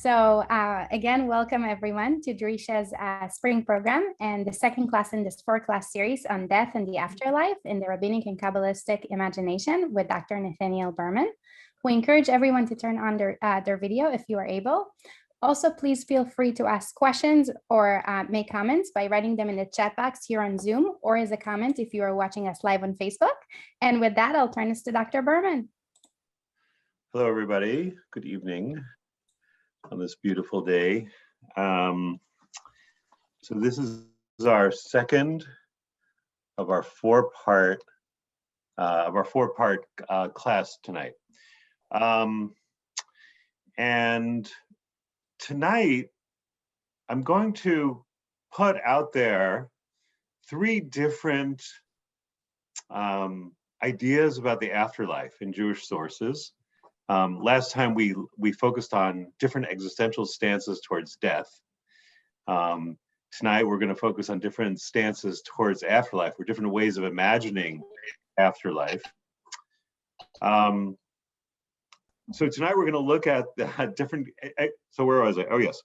Again, welcome everyone to Durisha's spring program and the second class in this 4-class series on death and the afterlife in the Rabbinic and Kabbalistic imagination with Dr. Nathaniel Berman. We encourage everyone to turn on their video if you are able. Also, please feel free to ask questions or make comments by writing them in the chat box here on Zoom or as a comment if you are watching us live on Facebook. And with that, I'll turn this to Dr. Berman. Hello, everybody. Good evening on this beautiful day. So this is our second of our four-part class tonight. And tonight, I'm going to put out there 3 different ideas about the afterlife in Jewish sources. Last time we focused on different existential stances towards death. Tonight we're going to focus on different stances towards afterlife, or different ways of imagining afterlife. So tonight we're going to look at the different, so where was I? Oh yes.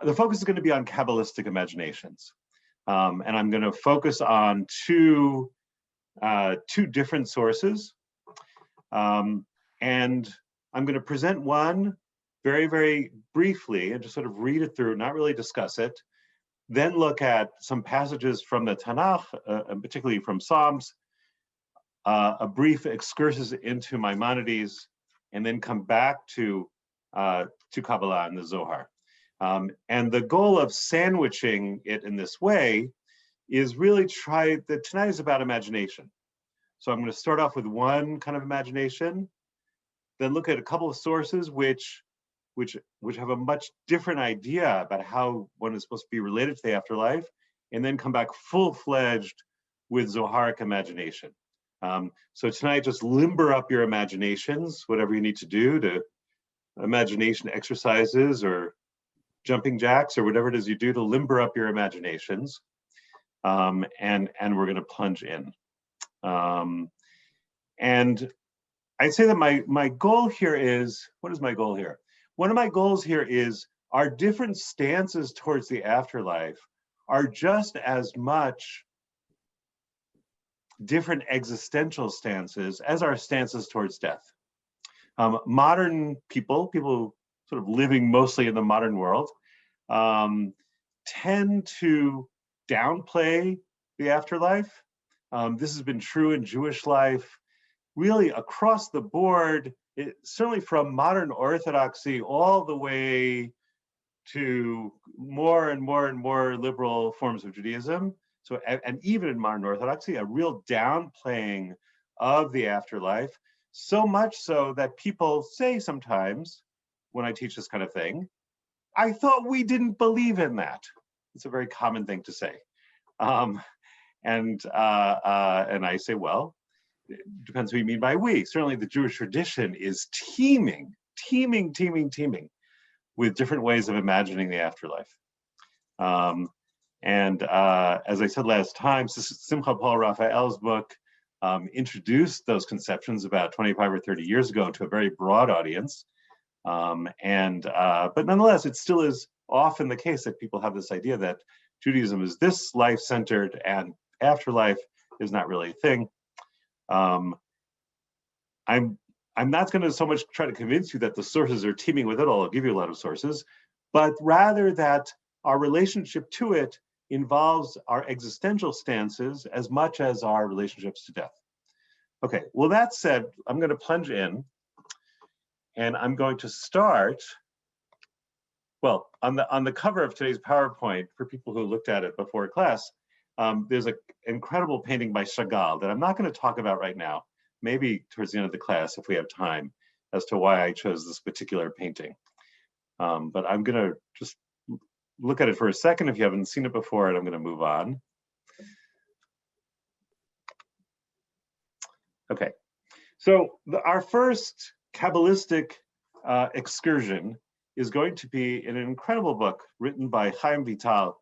The focus is going to be on Kabbalistic imaginations. And I'm going to focus on two different sources. And I'm going to present one very, very briefly and just sort of read it through, not really discuss it. Then look at some passages from the Tanakh, and particularly from Psalms, a brief excursus into Maimonides, and then come back to Kabbalah and the Zohar. And the goal of sandwiching it in this way is really tonight is about imagination. So I'm going to start off with one kind of imagination, then look at a couple of sources which have a much different idea about how one is supposed to be related to the afterlife, and then come back full-fledged with Zoharic imagination. So tonight, just limber up your imaginations, whatever you need to do to imagination exercises or jumping jacks or whatever it is you do to limber up your imaginations. And we're going to plunge in. And I'd say that my goal here is, what is my goal here? One of my goals here is our different stances towards the afterlife are just as much different existential stances as our stances towards death. Modern people sort of living mostly in the modern world, tend to downplay the afterlife. This has been true in Jewish life, really across the board, certainly from modern Orthodoxy all the way to more and more and more liberal forms of Judaism. So, and even in modern Orthodoxy, a real downplaying of the afterlife, so much so that people say sometimes, when I teach this kind of thing, I thought we didn't believe in that. It's a very common thing to say. And I say, well, it depends what you mean by we. Certainly the Jewish tradition is teeming with different ways of imagining the afterlife. As I said last time, Simcha Paul Raphael's book introduced those conceptions about 25 or 30 years ago to a very broad audience. But nonetheless, it still is often the case that people have this idea that Judaism is this life-centered and afterlife is not really a thing. I'm not going to so much try to convince you that the sources are teeming with it, I'll give you a lot of sources, but rather that our relationship to it involves our existential stances as much as our relationships to death. Okay, well, that said, I'm going to plunge in, and I'm going to start, well, on the cover of today's PowerPoint, for people who looked at it before class, there's an incredible painting by Chagall that I'm not going to talk about right now, maybe towards the end of the class if we have time, as to why I chose this particular painting. But I'm going to just look at it for a second if you haven't seen it before, and I'm going to move on. Okay, so our first Kabbalistic excursion is going to be in an incredible book written by Chaim Vital.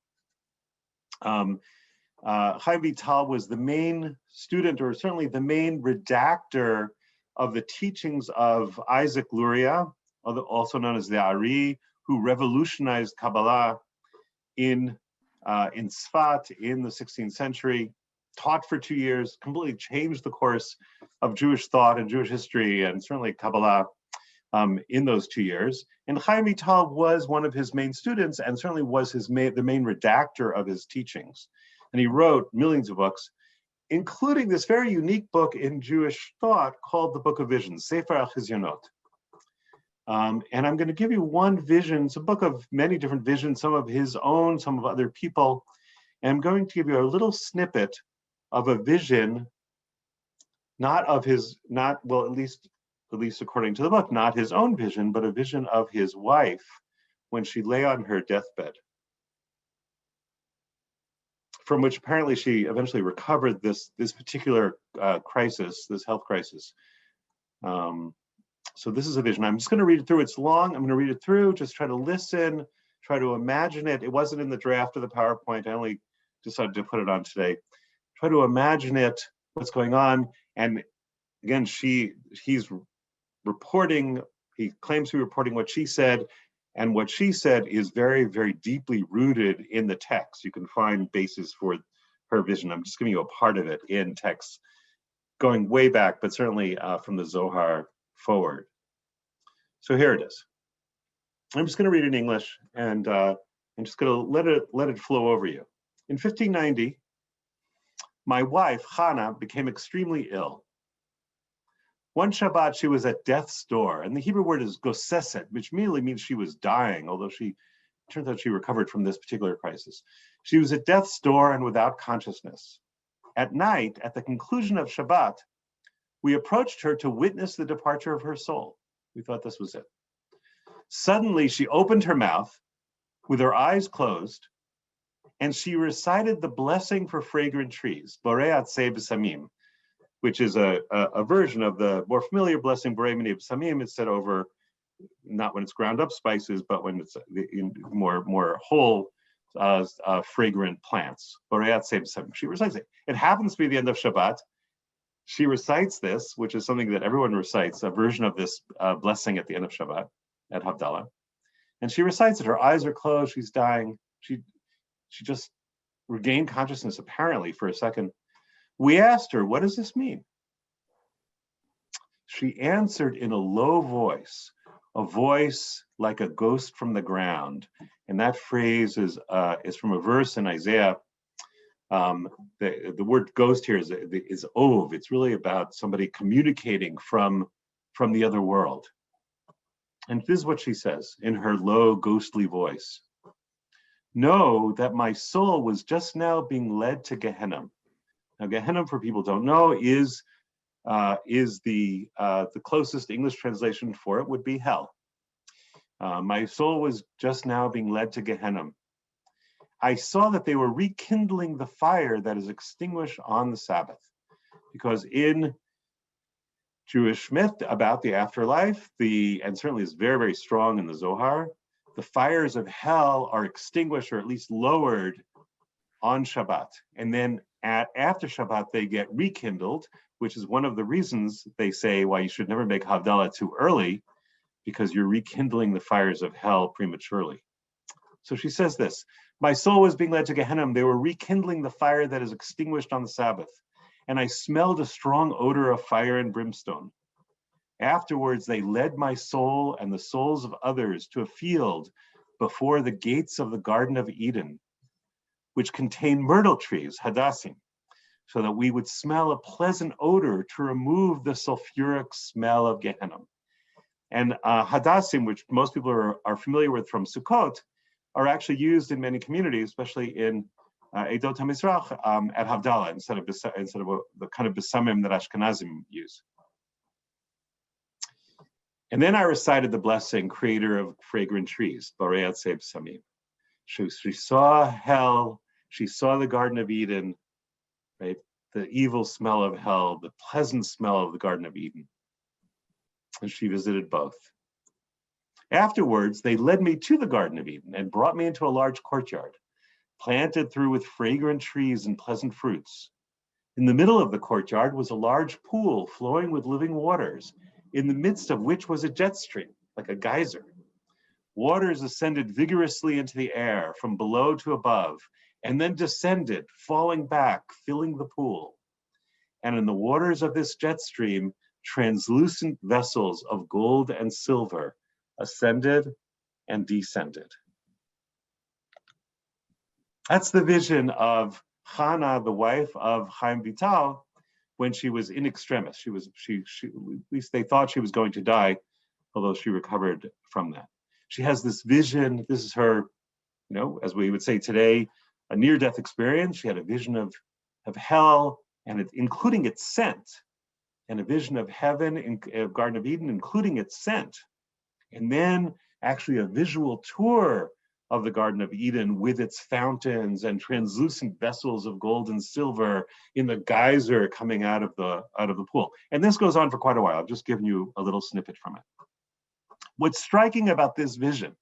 Chaim Vital was the main student, or certainly the main redactor, of the teachings of Isaac Luria, also known as the Ari, who revolutionized Kabbalah in Sfat in the 16th century, taught for 2 years, completely changed the course of Jewish thought and Jewish history, and certainly Kabbalah in those 2 years. And Chaim Vital was one of his main students, and certainly was the main redactor of his teachings. And he wrote millions of books, including this very unique book in Jewish thought called the Book of Visions, Sefer HaChizyonot. And I'm going to give you one vision. It's a book of many different visions, some of his own, some of other people. And I'm going to give you a little snippet of a vision, not of his, at least according to the book, not his own vision, but a vision of his wife when she lay on her deathbed, from which apparently she eventually recovered this particular crisis, this health crisis. So this is a vision. I'm just going to read it through. It's long. I'm going to read it through. Just try to listen, try to imagine it. It wasn't in the draft of the PowerPoint. I only decided to put it on today. Try to imagine it, what's going on. And again, he's reporting, he claims to be reporting what she said, and what she said is very, very deeply rooted in the text. You can find basis for her vision. I'm just giving you a part of it in text, going way back, but certainly from the Zohar forward. So here it is. I'm just going to read it in English, and I'm just going to let it flow over you. In 1590, my wife, Hannah, became extremely ill. One Shabbat, she was at death's door, and the Hebrew word is goseset, which merely means she was dying, although turns out she recovered from this particular crisis. She was at death's door and without consciousness. At night, at the conclusion of Shabbat, we approached her to witness the departure of her soul. We thought this was it. Suddenly, she opened her mouth with her eyes closed, and she recited the blessing for fragrant trees, Boreat Se B'Samim, which is a version of the more familiar blessing, Borei Minei B'Samim. It's said over, not when it's ground up spices, but when it's in more whole, fragrant plants. Boreat Se B'Samim. She recites it. It happens to be the end of Shabbat. She recites this, which is something that everyone recites, a version of this blessing at the end of Shabbat, at Havdalah. And she recites it. Her eyes are closed. She's dying. She just regained consciousness, apparently, for a second. We asked her, what does this mean? She answered in a low voice, a voice like a ghost from the ground. And that phrase is from a verse in Isaiah. The word ghost here is ov. It's really about somebody communicating from the other world. And this is what she says in her low, ghostly voice. Know that my soul was just now being led to Gehenna. Now, Gehenna, for people who don't know, is the closest English translation for it would be hell. My soul was just now being led to Gehenna. I saw that they were rekindling the fire that is extinguished on the Sabbath, because in Jewish myth about the afterlife, and certainly is very, very strong in the Zohar, the fires of hell are extinguished or at least lowered on Shabbat. And then after Shabbat, they get rekindled, which is one of the reasons they say why you should never make Havdalah too early, because you're rekindling the fires of hell prematurely. So she says this, my soul was being led to Gehenna. They were rekindling the fire that is extinguished on the Sabbath. And I smelled a strong odor of fire and brimstone. Afterwards, they led my soul and the souls of others to a field before the gates of the Garden of Eden, which contain myrtle trees, hadassim, so that we would smell a pleasant odor to remove the sulfuric smell of Gehenna. And hadassim, which most people are familiar with from Sukkot, are actually used in many communities, especially in Edot HaMizrach, at Havdalah, instead of the kind of besamim that Ashkenazim use. And then I recited the blessing, creator of fragrant trees, Boreat Se B'Samim. She saw hell, she saw the Garden of Eden, right? The evil smell of hell, the pleasant smell of the Garden of Eden. And she visited both. Afterwards, they led me to the Garden of Eden and brought me into a large courtyard, planted through with fragrant trees and pleasant fruits. In the middle of the courtyard was a large pool flowing with living waters, in the midst of which was a jet stream, like a geyser. Waters ascended vigorously into the air from below to above, and then descended, falling back, filling the pool. And in the waters of this jet stream, translucent vessels of gold and silver ascended and descended. That's the vision of Hannah, the wife of Chaim Vital, when she was in extremis. She at least they thought she was going to die, although she recovered from that. She has this vision. This is her, as we would say today, a near-death experience. She had a vision of hell, and including its scent, and a vision of heaven, Garden of Eden, including its scent, and then actually a visual tour of the Garden of Eden with its fountains and translucent vessels of gold and silver in the geyser coming out of the pool. And this goes on for quite a while. I've just given you a little snippet from it. What's striking about this vision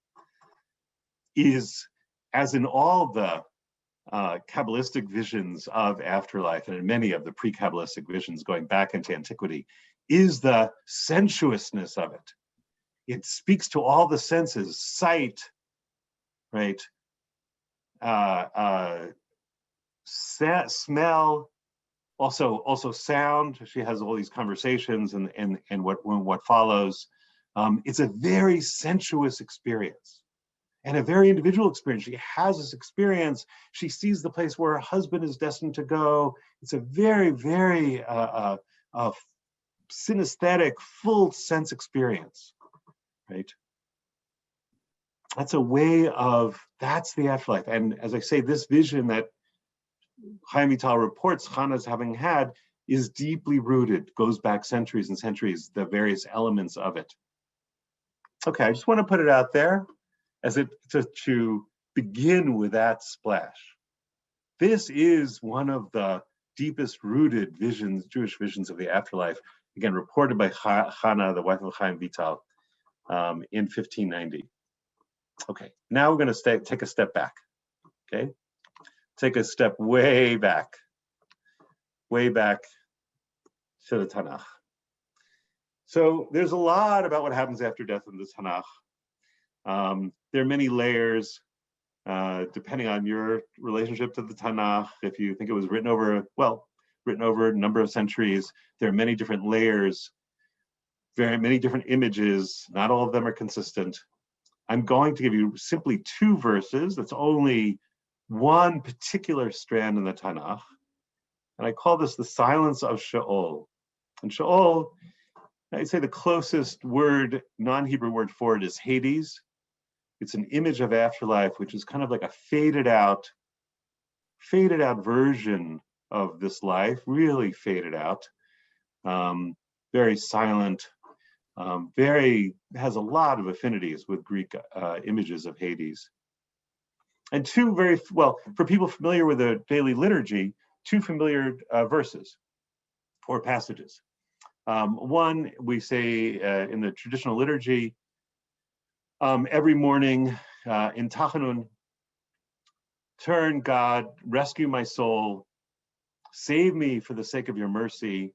is, as in all the Kabbalistic visions of afterlife, and in many of the pre-Kabbalistic visions going back into antiquity, is the sensuousness of it. It speaks to all the senses: sight, right? Smell, also sound. She has all these conversations and what follows. It's a very sensuous experience and a very individual experience. She has this experience. She sees the place where her husband is destined to go. It's a very, very synesthetic, full sense experience, right? That's a way of, that's the afterlife. And as I say, this vision that Chaim Vital reports Hannah's having had is deeply rooted, goes back centuries and centuries, the various elements of it. Okay, I just want to put it out there as to begin with that splash. This is one of the deepest rooted visions, Jewish visions of the afterlife, again, reported by Hannah, the wife of Chaim Vital, in 1590. Okay, now we're going to take a step back, okay? Take a step way back to the Tanakh. So there's a lot about what happens after death in the Tanakh. There are many layers, depending on your relationship to the Tanakh. If you think it was written over a number of centuries, there are many different layers, very many different images. Not all of them are consistent. I'm going to give you simply two verses. That's only one particular strand in the Tanakh. And I call this the silence of Sheol. And Sheol, I'd say the closest word, non-Hebrew word for it is Hades. It's an image of afterlife, which is kind of like a faded out version of this life, really faded out, very silent, has a lot of affinities with Greek images of Hades. And two for people familiar with the daily liturgy, two familiar verses or passages. One, we say in the traditional liturgy, every morning in Tachanun, turn, God, rescue my soul, save me for the sake of your mercy,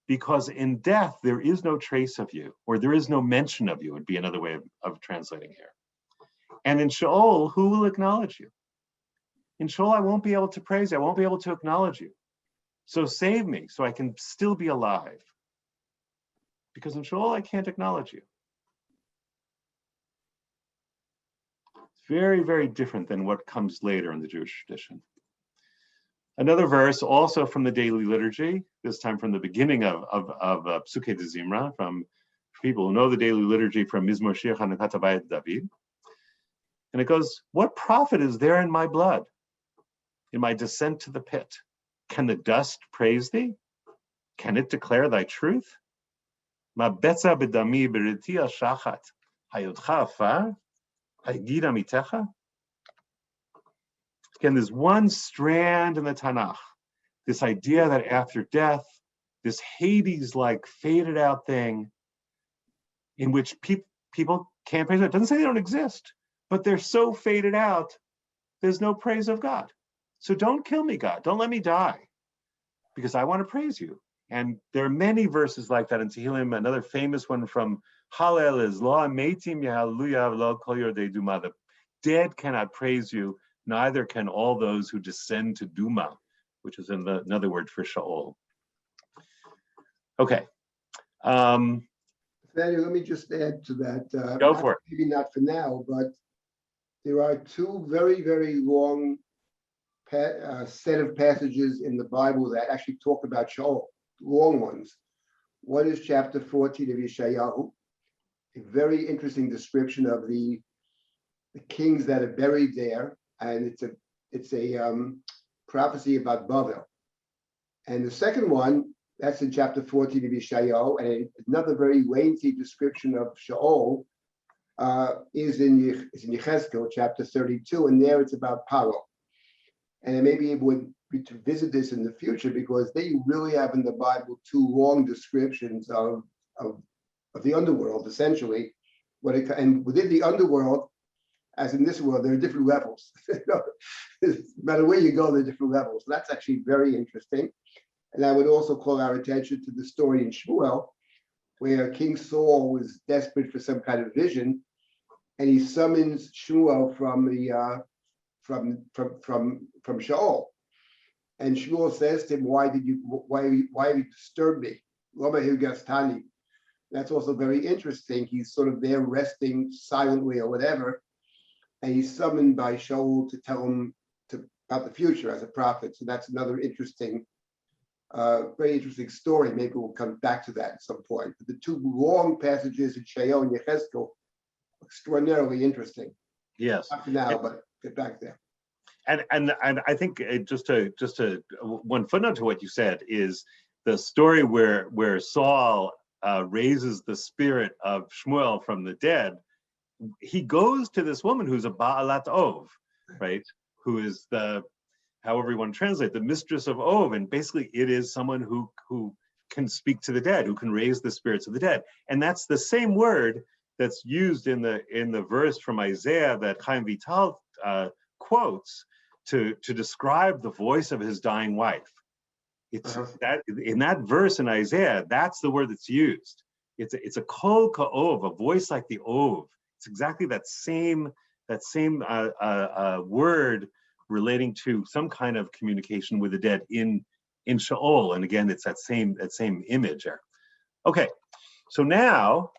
because in death there is no trace of you, or there is no mention of you, would be another way of translating here. And in Sheol, who will acknowledge you? In Sheol, I won't be able to praise you, I won't be able to acknowledge you. So save me so I can still be alive. Because in Sheol, I can't acknowledge you. It's very, very different than what comes later in the Jewish tradition. Another verse, also from the daily liturgy, this time from the beginning of Psukei de Zimra, from people who know the daily liturgy from Mizmor Shir Chanukat Habayit David. And it goes, what profit is there in my blood, in my descent to the pit? Can the dust praise thee? Can it declare thy truth? Ma betza bedami beriti al shachat, hayodcha afar, haygid amitecha. Again, there's one strand in the Tanakh, this idea that after death, this Hades-like faded out thing in which people can't praise God. It doesn't say they don't exist, but they're so faded out, there's no praise of God. So don't kill me, God. Don't let me die, because I want to praise you. And there are many verses like that in Tehillim. Another famous one from Hallel is Lo Meitim Hallelujah Lo Kol Yordei Duma. The dead cannot praise you, neither can all those who descend to Duma, which is another word for Sheol. Okay. Nathaniel, let me just add to that. Go for it. Maybe not for now, but there are two very, very long set of passages in the Bible that actually talk about Sheol, long ones. One is chapter 14 of Yeshayahu, a very interesting description of the kings that are buried there, and it's a prophecy about Bavel. And the second one, that's in chapter 14 of Yeshayahu, and another very lengthy description of Sheol is in Yechezkel, chapter 32, and there it's about Paro. And maybe it would be to visit this in the future, because they really have in the Bible two long descriptions of the underworld, essentially. And within the underworld, as in this world, there are different levels. No matter where you go, there are different levels. So that's actually very interesting. And I would also call our attention to the story in Shmuel, where King Saul was desperate for some kind of vision, and he summons Shmuel from Sheol. And Shmuel says to him, why have you disturbed me? Lama Hirgastani. That's also very interesting. He's sort of there resting silently or whatever, and he's summoned by Shaul to tell him about the future as a prophet. So that's another interesting, very interesting story. Maybe we'll come back to that at some point. But the two long passages in Sheol and Yechezkel, extraordinarily interesting. Yes. Not for now, but get back there. And I think just to one footnote to what you said is the story where Saul raises the spirit of Shmuel from the dead. He goes to this woman who's a Ba'alat Ov, right? Who is however you want to translate, the mistress of Ov, and basically it is someone who can speak to the dead, who can raise the spirits of the dead, and that's the same word that's used in the verse from Isaiah that Chaim Vital quotes to describe the voice of his dying wife. It's that in that verse in Isaiah, that's the word that's used. It's a kol ka'ov, a voice like the ov. It's exactly that same word relating to some kind of communication with the dead in Sheol. And again, it's that same image there. Okay, so now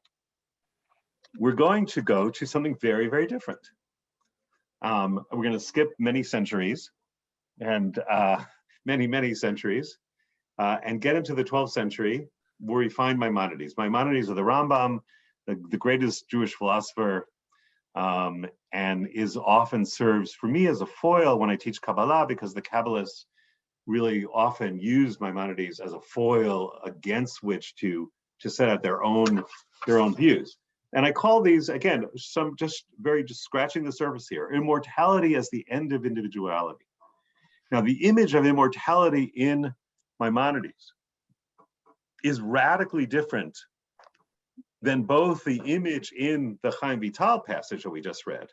we're going to go to something very, very different. We're going to skip many centuries and many centuries and get into the 12th century, where we find Maimonides. Maimonides are the Rambam, the greatest Jewish philosopher, and is often serves for me as a foil when I teach Kabbalah, because the Kabbalists really often use Maimonides as a foil against which to set out their own views. And I call these, again, just scratching the surface here, immortality as the end of individuality. Now, the image of immortality in Maimonides is radically different than both the image in the Chaim Vital passage that we just read,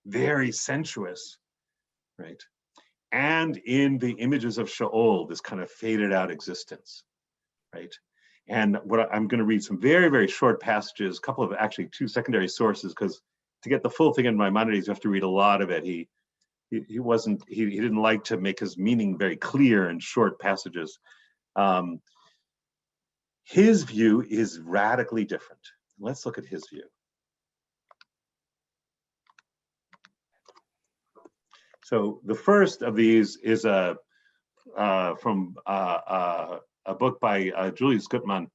very sensuous, right? And in the images of Sheol, this kind of faded out existence, right? And I'm going to read some very, very short passages, a couple of actually two secondary sources, because to get the full thing in Maimonides, you have to read a lot of it. He didn't like to make his meaning very clear in short passages. His view is radically different. Let's look at his view. So the first of these is from a book by Julius Gutmann,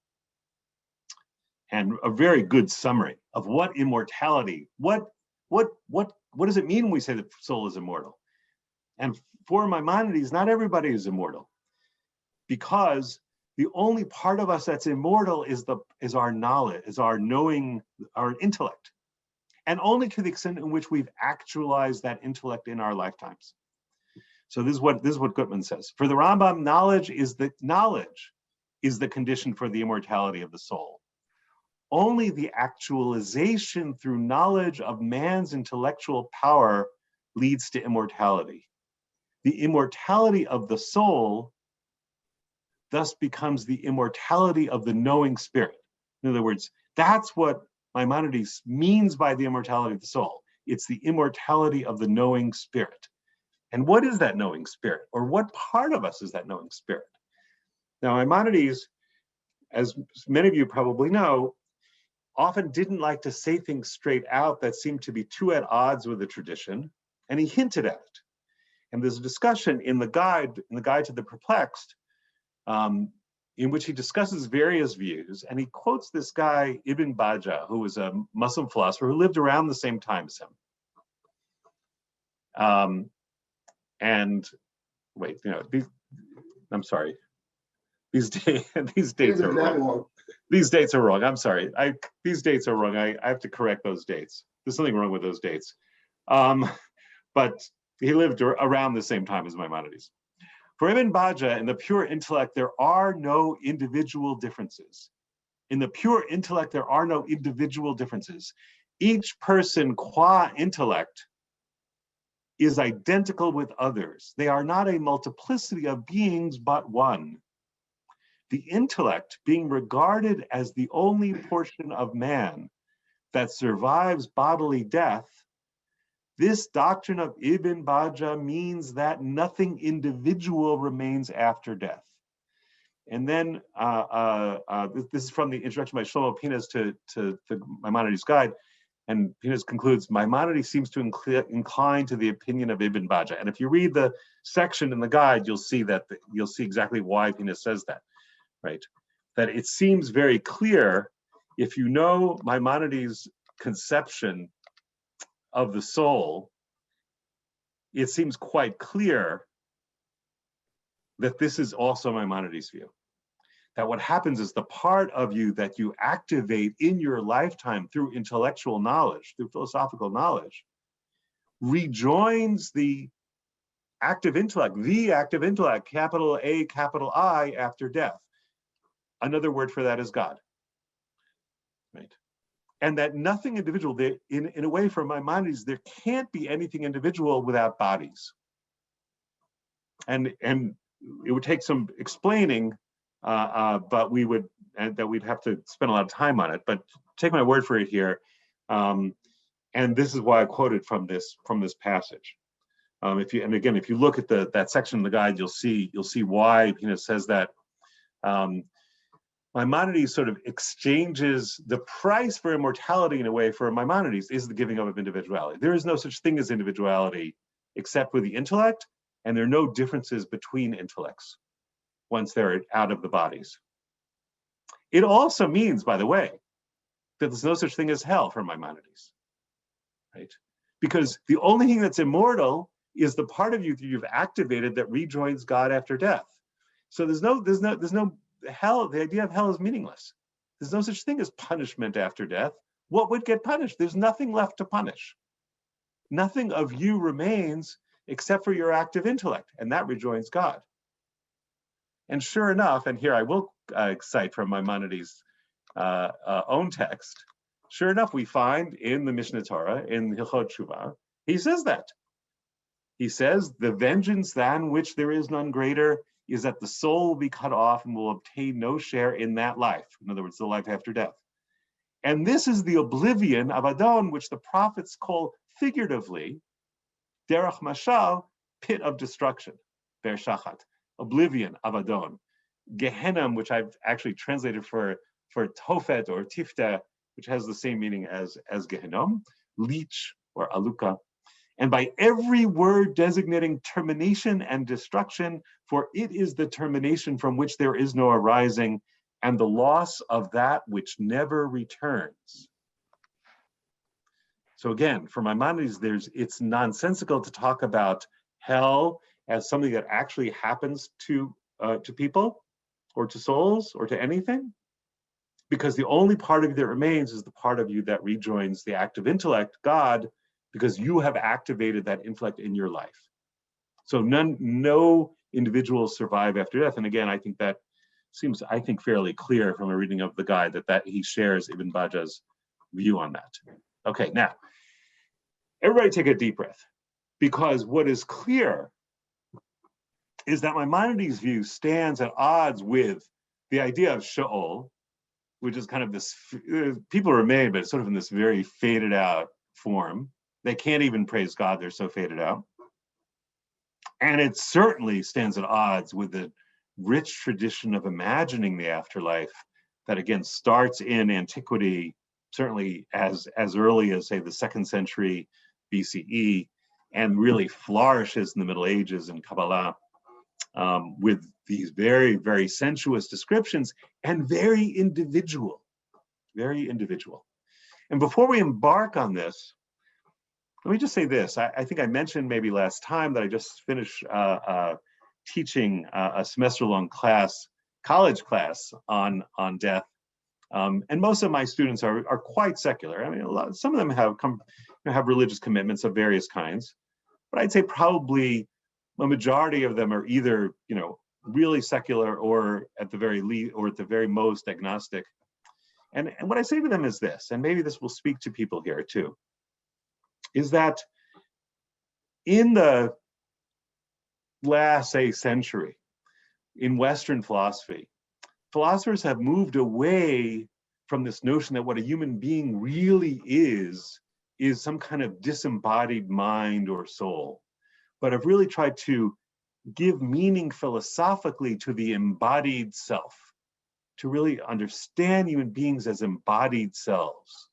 and a very good summary of what immortality, what does it mean when we say the soul is immortal? And for Maimonides, not everybody is immortal, because the only part of us that's immortal is our knowledge, is our knowing, our intellect, and only to the extent in which we've actualized that intellect in our lifetimes. So this is what Gutmann says. For the Rambam, knowledge is the condition for the immortality of the soul. Only the actualization through knowledge of man's intellectual power leads to immortality. The immortality of the soul thus becomes the immortality of the knowing spirit. In other words, that's what Maimonides means by the immortality of the soul. It's the immortality of the knowing spirit. And what is that knowing spirit? Or what part of us is that knowing spirit? Now, Maimonides, as many of you probably know, often didn't like to say things straight out that seemed to be too at odds with the tradition, and he hinted at it. And there's a discussion in the guide to the perplexed, in which he discusses various views, and he quotes this guy, Ibn Bajjah, who was a Muslim philosopher who lived around the same time as him. And wait, I'm sorry. These dates are wrong. These dates are wrong. I'm sorry. These dates are wrong. I have to correct those dates. There's something wrong with those dates. But he lived around the same time as Maimonides. For Ibn Bajjah, in the pure intellect, there are no individual differences. In the pure intellect, there are no individual differences. Each person qua intellect is identical with others. They are not a multiplicity of beings, but one. The intellect, being regarded as the only portion of man that survives bodily death, this doctrine of Ibn Bajjah means that nothing individual remains after death. And then this is from the introduction by Shlomo Pinas to the Maimonides Guide. And Pinas concludes, Maimonides seems to incline to the opinion of Ibn Bajjah. And if you read the section in the guide, you'll see exactly why Pinas says that, right? That it seems very clear, if you know Maimonides' conception of the soul, it seems quite clear that this is also Maimonides' view. That what happens is the part of you that you activate in your lifetime through intellectual knowledge, through philosophical knowledge, rejoins the active intellect, capital A, capital I, after death. Another word for that is God, right? And that nothing individual, in a way for Maimonides, there can't be anything individual without bodies. And it would take some explaining, but we'd have to spend a lot of time on it. But take my word for it here, and this is why I quoted from this passage. If you look at that section of the guide, you'll see why says that. Maimonides sort of exchanges the price for immortality in a way. For Maimonides is the giving up of individuality. There is no such thing as individuality except with the intellect, and there are no differences between intellects once they're out of the bodies. It also means, by the way, that there's no such thing as hell for Maimonides, right? Because the only thing that's immortal is the part of you that you've activated that rejoins God after death. So there's no hell. The idea of hell is meaningless. There's no such thing as punishment after death. What would get punished? There's nothing left to punish. Nothing of you remains except for your active intellect, and that rejoins God. And sure enough, and here I will cite from Maimonides' own text, sure enough, we find in the Mishneh Torah, in Hilchot Shuvah, he says that. He says, the vengeance than which there is none greater is that the soul will be cut off and will obtain no share in that life. In other words, the life after death. And this is the oblivion of Adon, which the prophets call figuratively, derech mashal, pit of destruction, ber shachat, oblivion of Adon. Gehenna, which I've actually translated for Tofet or Tifta, which has the same meaning as Gehenom, leech or aluka. And by every word designating termination and destruction, for it is the termination from which there is no arising, and the loss of that which never returns. So again, for Maimonides, it's nonsensical to talk about hell as something that actually happens to people, or to souls, or to anything, because the only part of you that remains is the part of you that rejoins the active intellect, God, because you have activated that intellect in your life. So no individuals survive after death. And again, I think that seems, fairly clear from a reading of the guide that he shares Ibn Bajjah's view on that. Okay, now, everybody take a deep breath, because what is clear is that Maimonides' view stands at odds with the idea of Sheol, which is kind of this, people are made, but it's sort of in this very faded out form. They can't even praise God, they're so faded out. And it certainly stands at odds with the rich tradition of imagining the afterlife that again starts in antiquity, certainly as early as, say, the 2nd century BCE, and really flourishes in the Middle Ages in Kabbalah, with these very, very sensuous descriptions and very individual. And before we embark on this, let me just say this. I think I mentioned maybe last time that I just finished teaching a semester-long class, college class on death. And most of my students are quite secular. I mean, some of them have religious commitments of various kinds, but I'd say probably a majority of them are either, really secular or at the very most agnostic. And what I say to them is this, and maybe this will speak to people here too, is that in the last, say, century, in Western philosophy, philosophers have moved away from this notion that what a human being really is some kind of disembodied mind or soul, but have really tried to give meaning philosophically to the embodied self, to really understand human beings as embodied selves.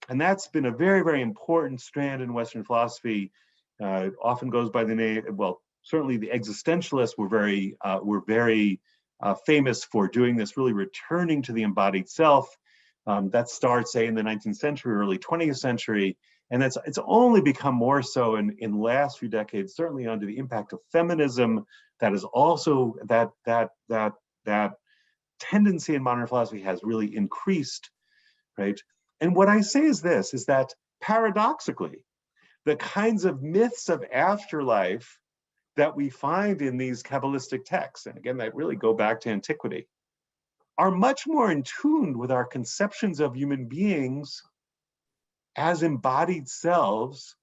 And that's been a very, very important strand in Western philosophy. It often goes by the name, well, certainly the existentialists were very famous for doing this, really returning to the embodied self. That starts, say, in the 19th century, early 20th century, and it's only become more so in the last few decades, certainly under the impact of feminism. That is also that tendency in modern philosophy has really increased, right? And what I say is this, is that paradoxically, the kinds of myths of afterlife that we find in these Kabbalistic texts, and again, that really go back to antiquity, are much more in tune with our conceptions of human beings as embodied selves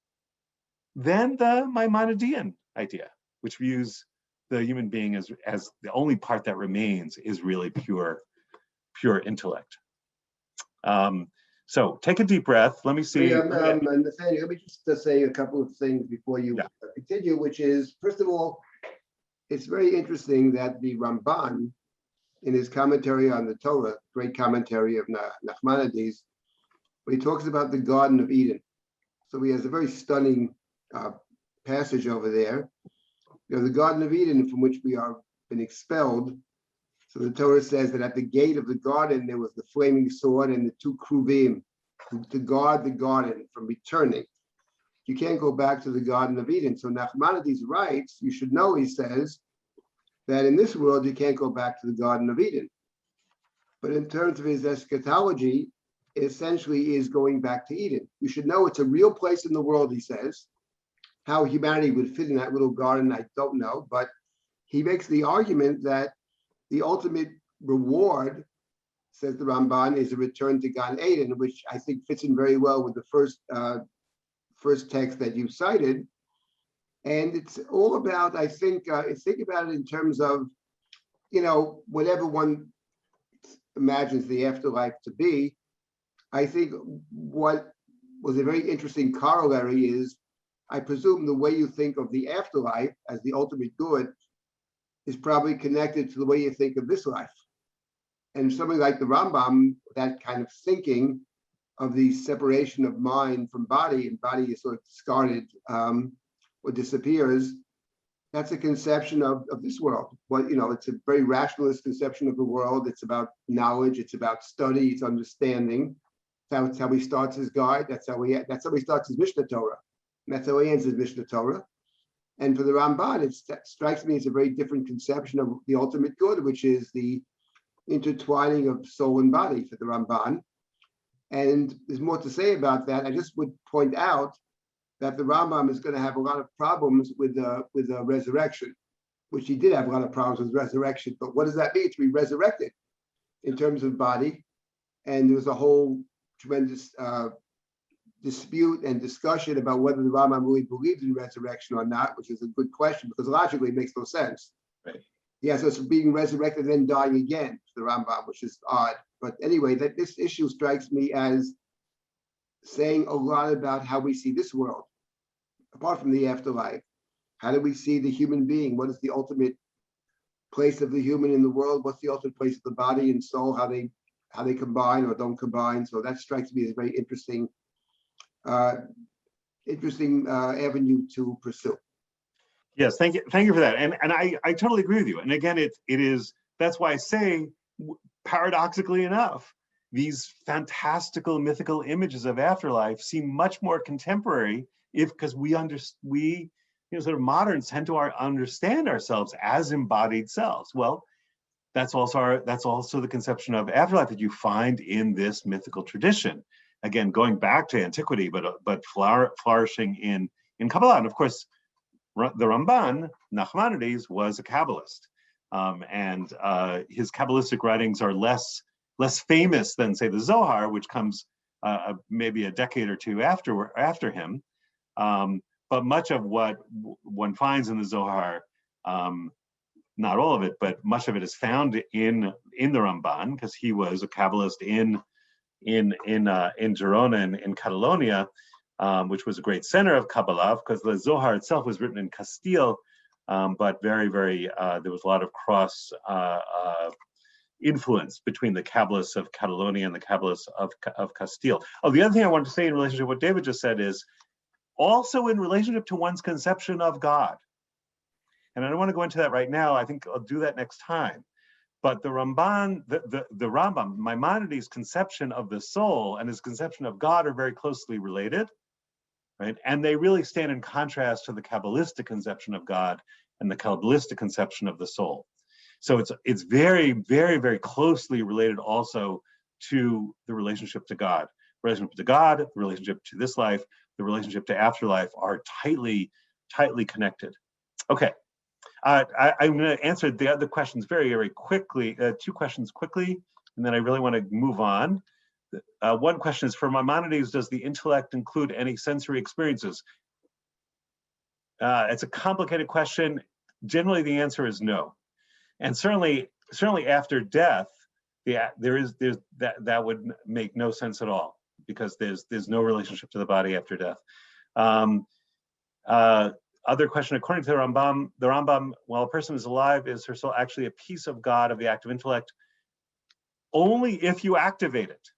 than the Maimonidean idea, which views the human being as the only part that remains is really pure intellect. So take a deep breath. Let me see. Nathaniel, let me just say a couple of things before you continue, which is, first of all, it's very interesting that the Ramban, in his commentary on the Torah, great commentary of Nachmanides, where he talks about the Garden of Eden. So he has a very stunning passage over there. The Garden of Eden, from which we are been expelled. So the Torah says that at the gate of the garden, there was the flaming sword and the 2 kruvim to guard the garden from returning. You can't go back to the Garden of Eden. So Nachmanides writes, you should know, he says, that in this world, you can't go back to the Garden of Eden. But in terms of his eschatology, it essentially is going back to Eden. You should know it's a real place in the world, he says. How humanity would fit in that little garden, I don't know. But he makes the argument that the ultimate reward, says the Ramban, is a return to Gan Eden, which I think fits in very well with the first text that you cited. And it's all about, I think about it in terms of, whatever one imagines the afterlife to be. I think what was a very interesting corollary is, I presume the way you think of the afterlife as the ultimate good is probably connected to the way you think of this life. And something like the Rambam, that kind of thinking of the separation of mind from body, and body is sort of discarded or disappears, that's a conception of this world. It's a very rationalist conception of the world. It's about knowledge, it's about study, it's understanding. That's how he starts his guide. That's how he starts his Mishnah Torah. And that's how he ends his Mishnah Torah. And for the Ramban, it strikes me as a very different conception of the ultimate good, which is the intertwining of soul and body for the Ramban. And there's more to say about that. I just would point out that the Rambam is going to have a lot of problems with the resurrection, which he did have a lot of problems with resurrection. But what does that mean to be resurrected in terms of body? And there was a whole tremendous dispute and discussion about whether the Rambam really believes in resurrection or not, which is a good question because logically it makes no sense. Right. He has us being resurrected and then dying again, the Rambam, which is odd. But anyway, that this issue strikes me as saying a lot about how we see this world, apart from the afterlife. How do we see the human being? What is the ultimate place of the human in the world? What's the ultimate place of the body and soul? How they combine or don't combine? So that strikes me as a very interesting avenue to pursue. Yes, thank you for that. And I totally agree with you. And again, it is, that's why I say, paradoxically enough, these fantastical mythical images of afterlife seem much more contemporary because we sort of moderns tend to understand ourselves as embodied selves. Well, that's also the conception of afterlife that you find in this mythical tradition. Again, going back to antiquity, but flourishing in Kabbalah. And of course, the Ramban, Nachmanides, was a Kabbalist, and his Kabbalistic writings are less famous than, say, the Zohar, which comes maybe a decade or two after him. But much of what one finds in the Zohar, not all of it, but much of it is found in the Ramban, because he was a Kabbalist in Girona and in Catalonia, which was a great center of Kabbalah, because the Zohar itself was written in Castile, but very, very, there was a lot of cross influence between the Kabbalists of Catalonia and the Kabbalists of Castile. Oh, the other thing I wanted to say in relationship to what David just said is also in relationship to one's conception of God. And I don't want to go into that right now. I think I'll do that next time. But the Ramban, the Rambam, Maimonides' conception of the soul and his conception of God are very closely related, right? And they really stand in contrast to the Kabbalistic conception of God and the Kabbalistic conception of the soul. So it's very, very, very closely related also to the relationship to God. Relationship to God, the relationship to this life, the relationship to afterlife are tightly connected. Okay. I'm going to answer the other questions very, very quickly, two questions quickly, and then I really want to move on. One question is, for Maimonides, does the intellect include any sensory experiences? It's a complicated question. Generally, the answer is no. And certainly after death, that would make no sense at all, because there's no relationship to the body after death. Other question, according to the Rambam, while a person is alive, is her soul actually a piece of God, of the active intellect? Only if you activate it.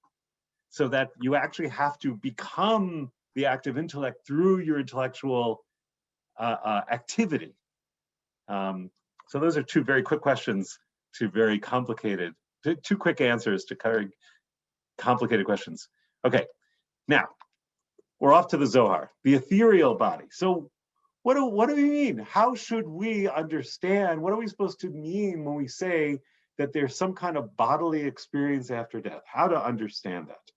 So that you actually have to become the active intellect through your intellectual activity. So those are two very quick questions to very complicated, two quick answers to very complicated questions. Okay, now we're off to the Zohar, the ethereal body. So what do we mean? How should we understand? What are we supposed to mean when we say that there's some kind of bodily experience after death? How to understand that?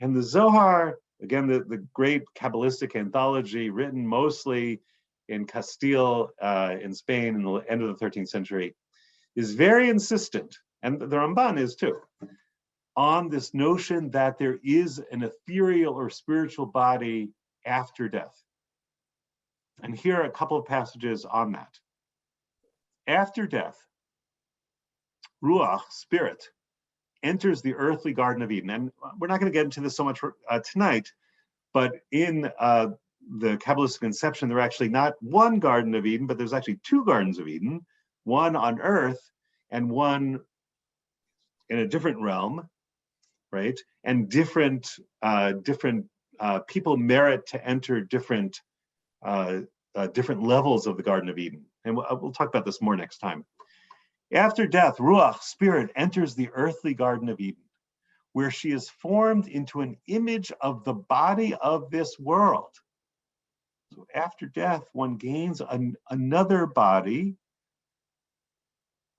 And the Zohar, again, the great Kabbalistic anthology written mostly in Castile, in Spain, in the end of the 13th century, is very insistent, and the Ramban is too, on this notion that there is an ethereal or spiritual body after death. And here are a couple of passages on that. After death, Ruach, spirit, enters the earthly Garden of Eden. And we're not going to get into this so much tonight, but in the Kabbalistic conception, there are actually not one Garden of Eden, but there's actually two Gardens of Eden, one on earth and one in a different realm, right? And different people merit to enter different levels of the Garden of Eden. And we'll talk about this more next time. After death, Ruach, spirit, enters the earthly Garden of Eden, where she is formed into an image of the body of this world. So after death, one gains another body,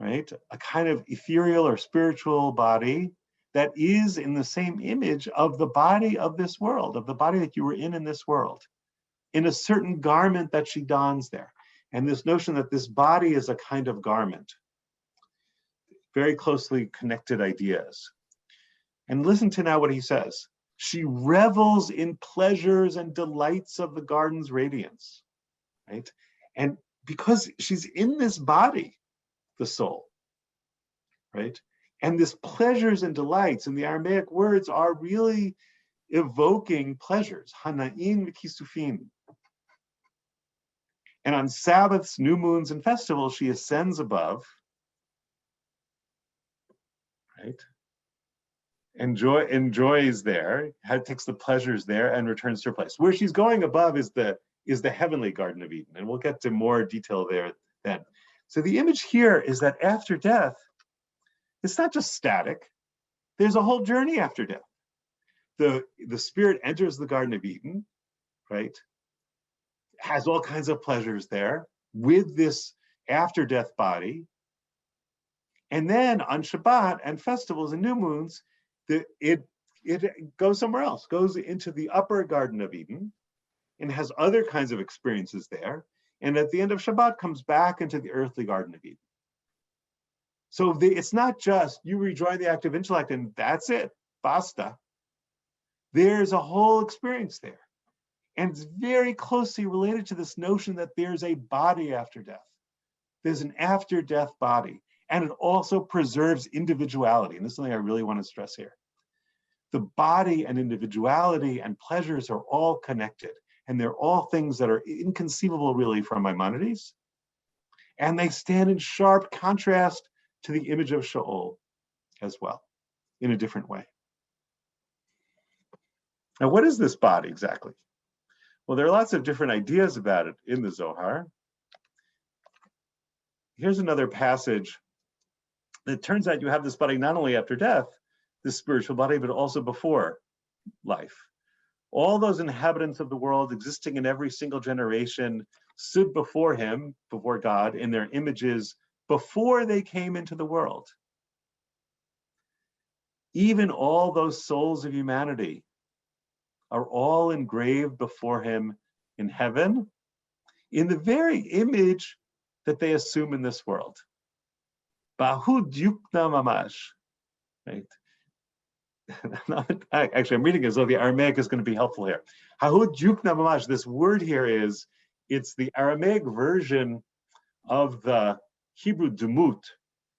right? A kind of ethereal or spiritual body that is in the same image of the body of this world, of the body that you were in this world, in a certain garment that she dons there. And this notion that this body is a kind of garment. Very closely connected ideas. And listen to now what he says. She revels in pleasures and delights of the garden's radiance, right? And because she's in this body, the soul, right? And this pleasures and delights, and the Aramaic words are really evoking pleasures, hana'in v'kisufin. And on Sabbaths, new moons, and festivals, she ascends above, right? Enjoys there, takes the pleasures there, and returns to her place. Where she's going above is the heavenly Garden of Eden, and we'll get to more detail there then. So the image here is that after death, it's not just static. There's a whole journey after death. The spirit enters the Garden of Eden, right? Has all kinds of pleasures there with this after death body. And then on Shabbat and festivals and new moons, it goes somewhere else, goes into the upper Garden of Eden and has other kinds of experiences there. And at the end of Shabbat comes back into the earthly Garden of Eden. So it's not just you rejoin the active intellect and that's it, basta. There's a whole experience there. And it's very closely related to this notion that there's a body after death. There's an after death body. And it also preserves individuality. And this is something I really want to stress here. The body and individuality and pleasures are all connected. And they're all things that are inconceivable really from Maimonides. And they stand in sharp contrast to the image of Sheol as well, in a different way. Now, what is this body exactly? Well, there are lots of different ideas about it in the Zohar. Here's another passage. It turns out you have this body not only after death, this spiritual body, but also before life. All those inhabitants of the world existing in every single generation stood before him, before God, in their images before they came into the world. Even all those souls of humanity are all engraved before him in heaven, in the very image that they assume in this world. Bahu dyukna mamash, right? Actually, I'm reading as though the Aramaic is going to be helpful here. Hahu dyukna mamash, this word here it's the Aramaic version of the Hebrew dumut.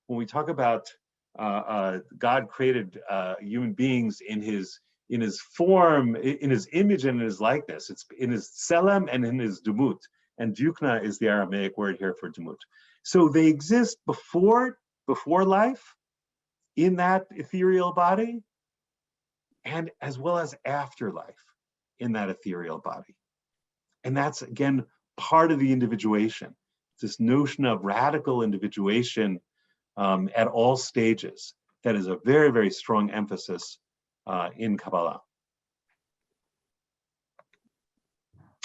When we talk about God created human beings in his form, in his image and in his likeness. It's in his tselem and in his dumut. And dyukna is the Aramaic word here for dumut. So they exist before life in that ethereal body, and as well as afterlife in that ethereal body. And that's, again, part of the individuation. This notion of radical individuation at all stages. That is a very, very strong emphasis in Kabbalah.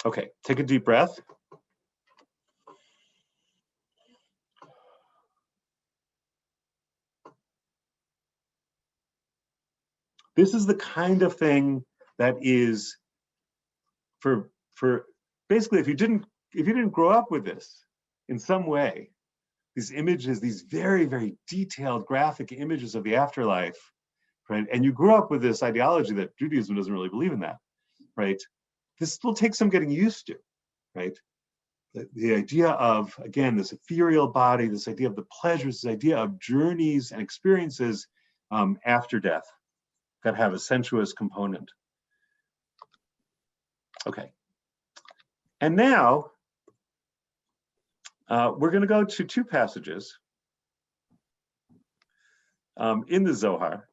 Okay, take a deep breath. This is the kind of thing that is for basically if you didn't grow up with this in some way, these images, these very, very detailed graphic images of the afterlife, right? And you grew up with this ideology that Judaism doesn't really believe in that, right? This will take some getting used to, right? The idea of, again, this ethereal body, this idea of the pleasures, this idea of journeys and experiences after death that have a sensuous component. Okay. And now we're going to go to two passages in the Zohar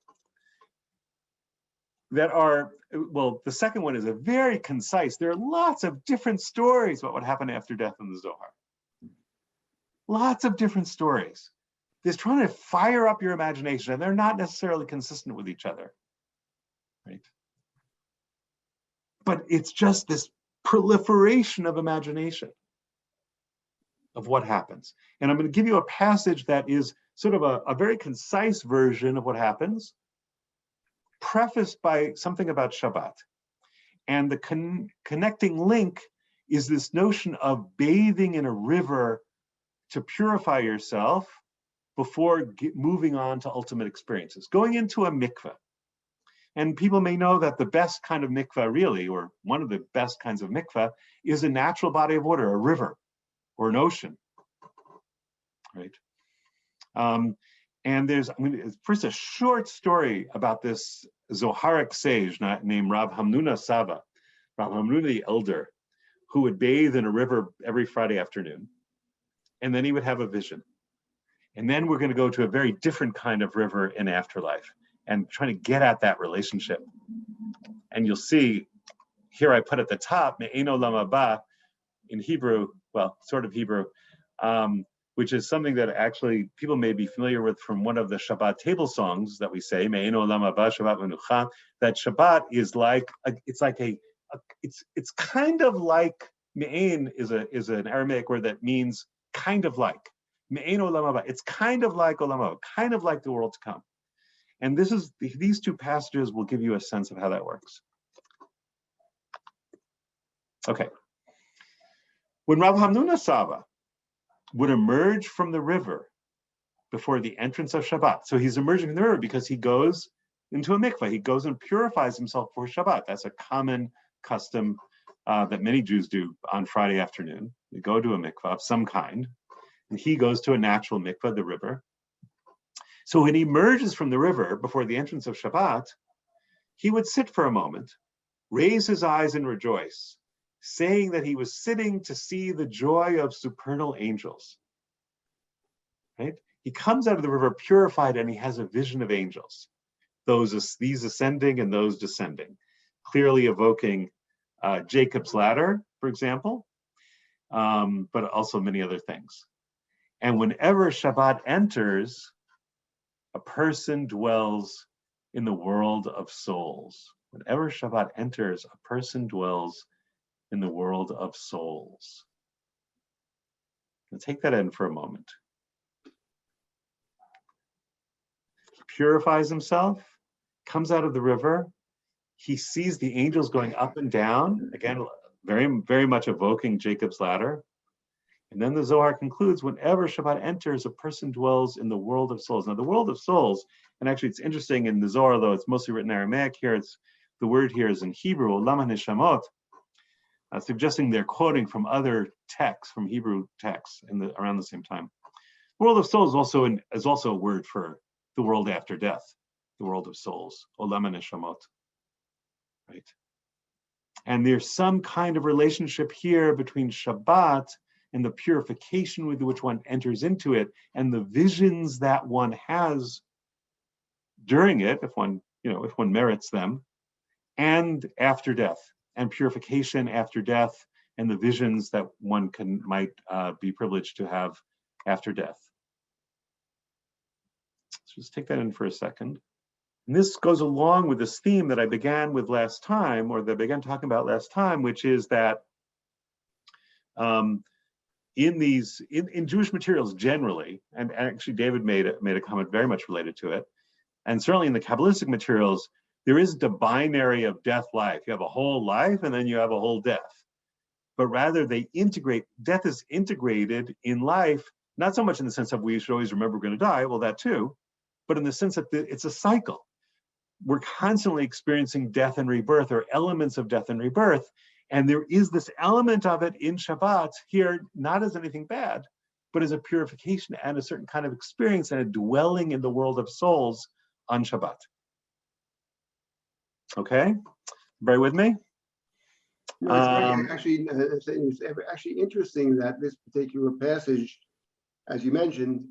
that are, well, the second one is a very concise. There are lots of different stories about what happened after death in the Zohar. Lots of different stories. They're trying to fire up your imagination, and they're not necessarily consistent with each other, right? But it's just this proliferation of imagination of what happens. And I'm going to give you a passage that is sort of a very concise version of what happens, prefaced by something about Shabbat. And the connecting link is this notion of bathing in a river to purify yourself before moving on to ultimate experiences, going into a mikveh. And people may know that the best kind of mikvah really, or one of the best kinds of mikvah, is a natural body of water, a river or an ocean, right? And there's, first a short story about this Zoharic sage named Rav Hamnuna Saba, Rav Hamnuna the elder, who would bathe in a river every Friday afternoon. And then he would have a vision. And then we're going to go to a very different kind of river in Afterlife and trying to get at that relationship. And you'll see, here I put at the top, Me'eno Lamaba in Hebrew, well, sort of Hebrew, which is something that actually people may be familiar with from one of the Shabbat table songs that we say, Me'eno Lamaba Shabbat Menucha, that Shabbat is like, it's kind of like, Me'en is an Aramaic word that means kind of like. Me'en olam haba. It's kind of like olam haba, kind of like the world to come. And these two passages will give you a sense of how that works. Okay. When Rav Hamnuna Saba would emerge from the river before the entrance of Shabbat, so he's emerging from the river because he goes into a mikvah. He goes and purifies himself for Shabbat. That's a common custom that many Jews do on Friday afternoon. They go to a mikvah of some kind. And he goes to a natural mikvah, the river. So when he emerges from the river before the entrance of Shabbat, he would sit for a moment, raise his eyes and rejoice, saying that he was sitting to see the joy of supernal angels. Right? He comes out of the river purified and he has a vision of angels, these ascending and those descending, clearly evoking Jacob's ladder, for example, but also many other things. And whenever Shabbat enters, a person dwells in the world of souls. Whenever Shabbat enters, a person dwells in the world of souls. Let's take that in for a moment. He purifies himself, comes out of the river. He sees the angels going up and down, again, very, very much evoking Jacob's ladder. And then the Zohar concludes, whenever Shabbat enters, a person dwells in the world of souls. Now, the world of souls, and actually it's interesting in the Zohar, though it's mostly written in Aramaic here, the word here is in Hebrew, Olam HaNeshamot, suggesting they're quoting from other texts, from Hebrew texts around the same time. The world of souls is also a word for the world after death, the world of souls, Olam HaNeshamot, right? And there's some kind of relationship here between Shabbat and the purification with which one enters into it, and the visions that one has during it, if one merits them, and after death, and purification after death, and the visions that one might be privileged to have after death. Let's just take that in for a second. And this goes along with this theme that I began with last time, or that I began talking about last time, which is that in Jewish materials generally, and actually David made a comment very much related to it, and certainly in the Kabbalistic materials, there isn't a binary of death-life. You have a whole life and then you have a whole death. But rather death is integrated in life, not so much in the sense of we should always remember we're going to die, well, that too, but in the sense that it's a cycle. We're constantly experiencing death and rebirth, or elements of death and rebirth. And there is this element of it in Shabbat here, not as anything bad, but as a purification and a certain kind of experience and a dwelling in the world of souls on Shabbat. Okay, bear with me. It's actually interesting that this particular passage, as you mentioned,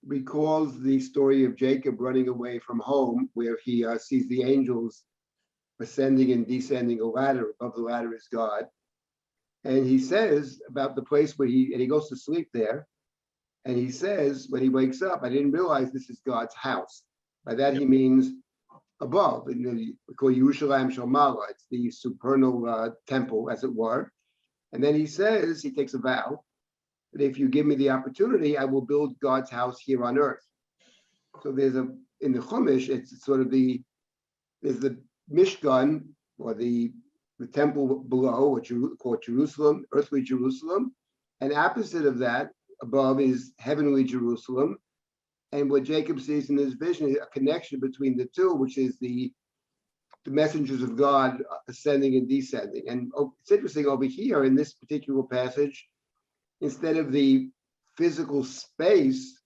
recalls the story of Jacob running away from home, where he sees the angels ascending and descending a ladder. Above the ladder is God. And he says about the place where he goes to sleep there. And he says, when he wakes up, I didn't realize this is God's house. By that he means above. We call Yerushalayim Shel Mala. It's the supernal temple, as it were. And then he says, he takes a vow, that if you give me the opportunity, I will build God's house here on earth. So in the Chumash, it's sort of there's the Mishkan, or the temple below, which you call Jerusalem, earthly Jerusalem, and opposite of that, above, is heavenly Jerusalem. And what Jacob sees in his vision is a connection between the two, which is the the messengers of God ascending and descending. And it's interesting over here in this particular passage, instead of the physical space,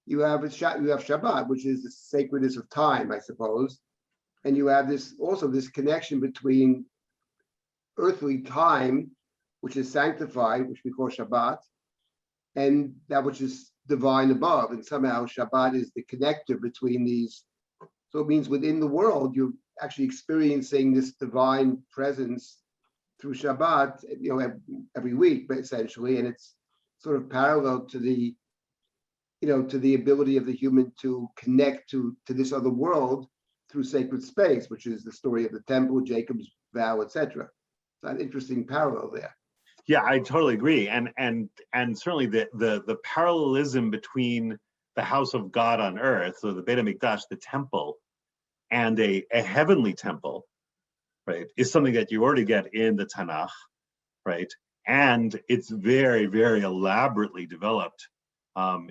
you have Shabbat, which is the sacredness of time, I suppose. And you have this connection between earthly time, which is sanctified, which we call Shabbat, and that which is divine above. And somehow Shabbat is the connector between these. So it means within the world, you're actually experiencing this divine presence through Shabbat, every week, but essentially, and it's sort of parallel to the, to the ability of the human to connect to this other world through sacred space, which is the story of the temple, Jacob's vow, etc. It's an interesting parallel there. Yeah, I totally agree, and certainly the parallelism between the house of God on earth, so the Beit HaMikdash, the temple, and a heavenly temple, right, is something that you already get in the Tanakh, right, and it's very, very elaborately developed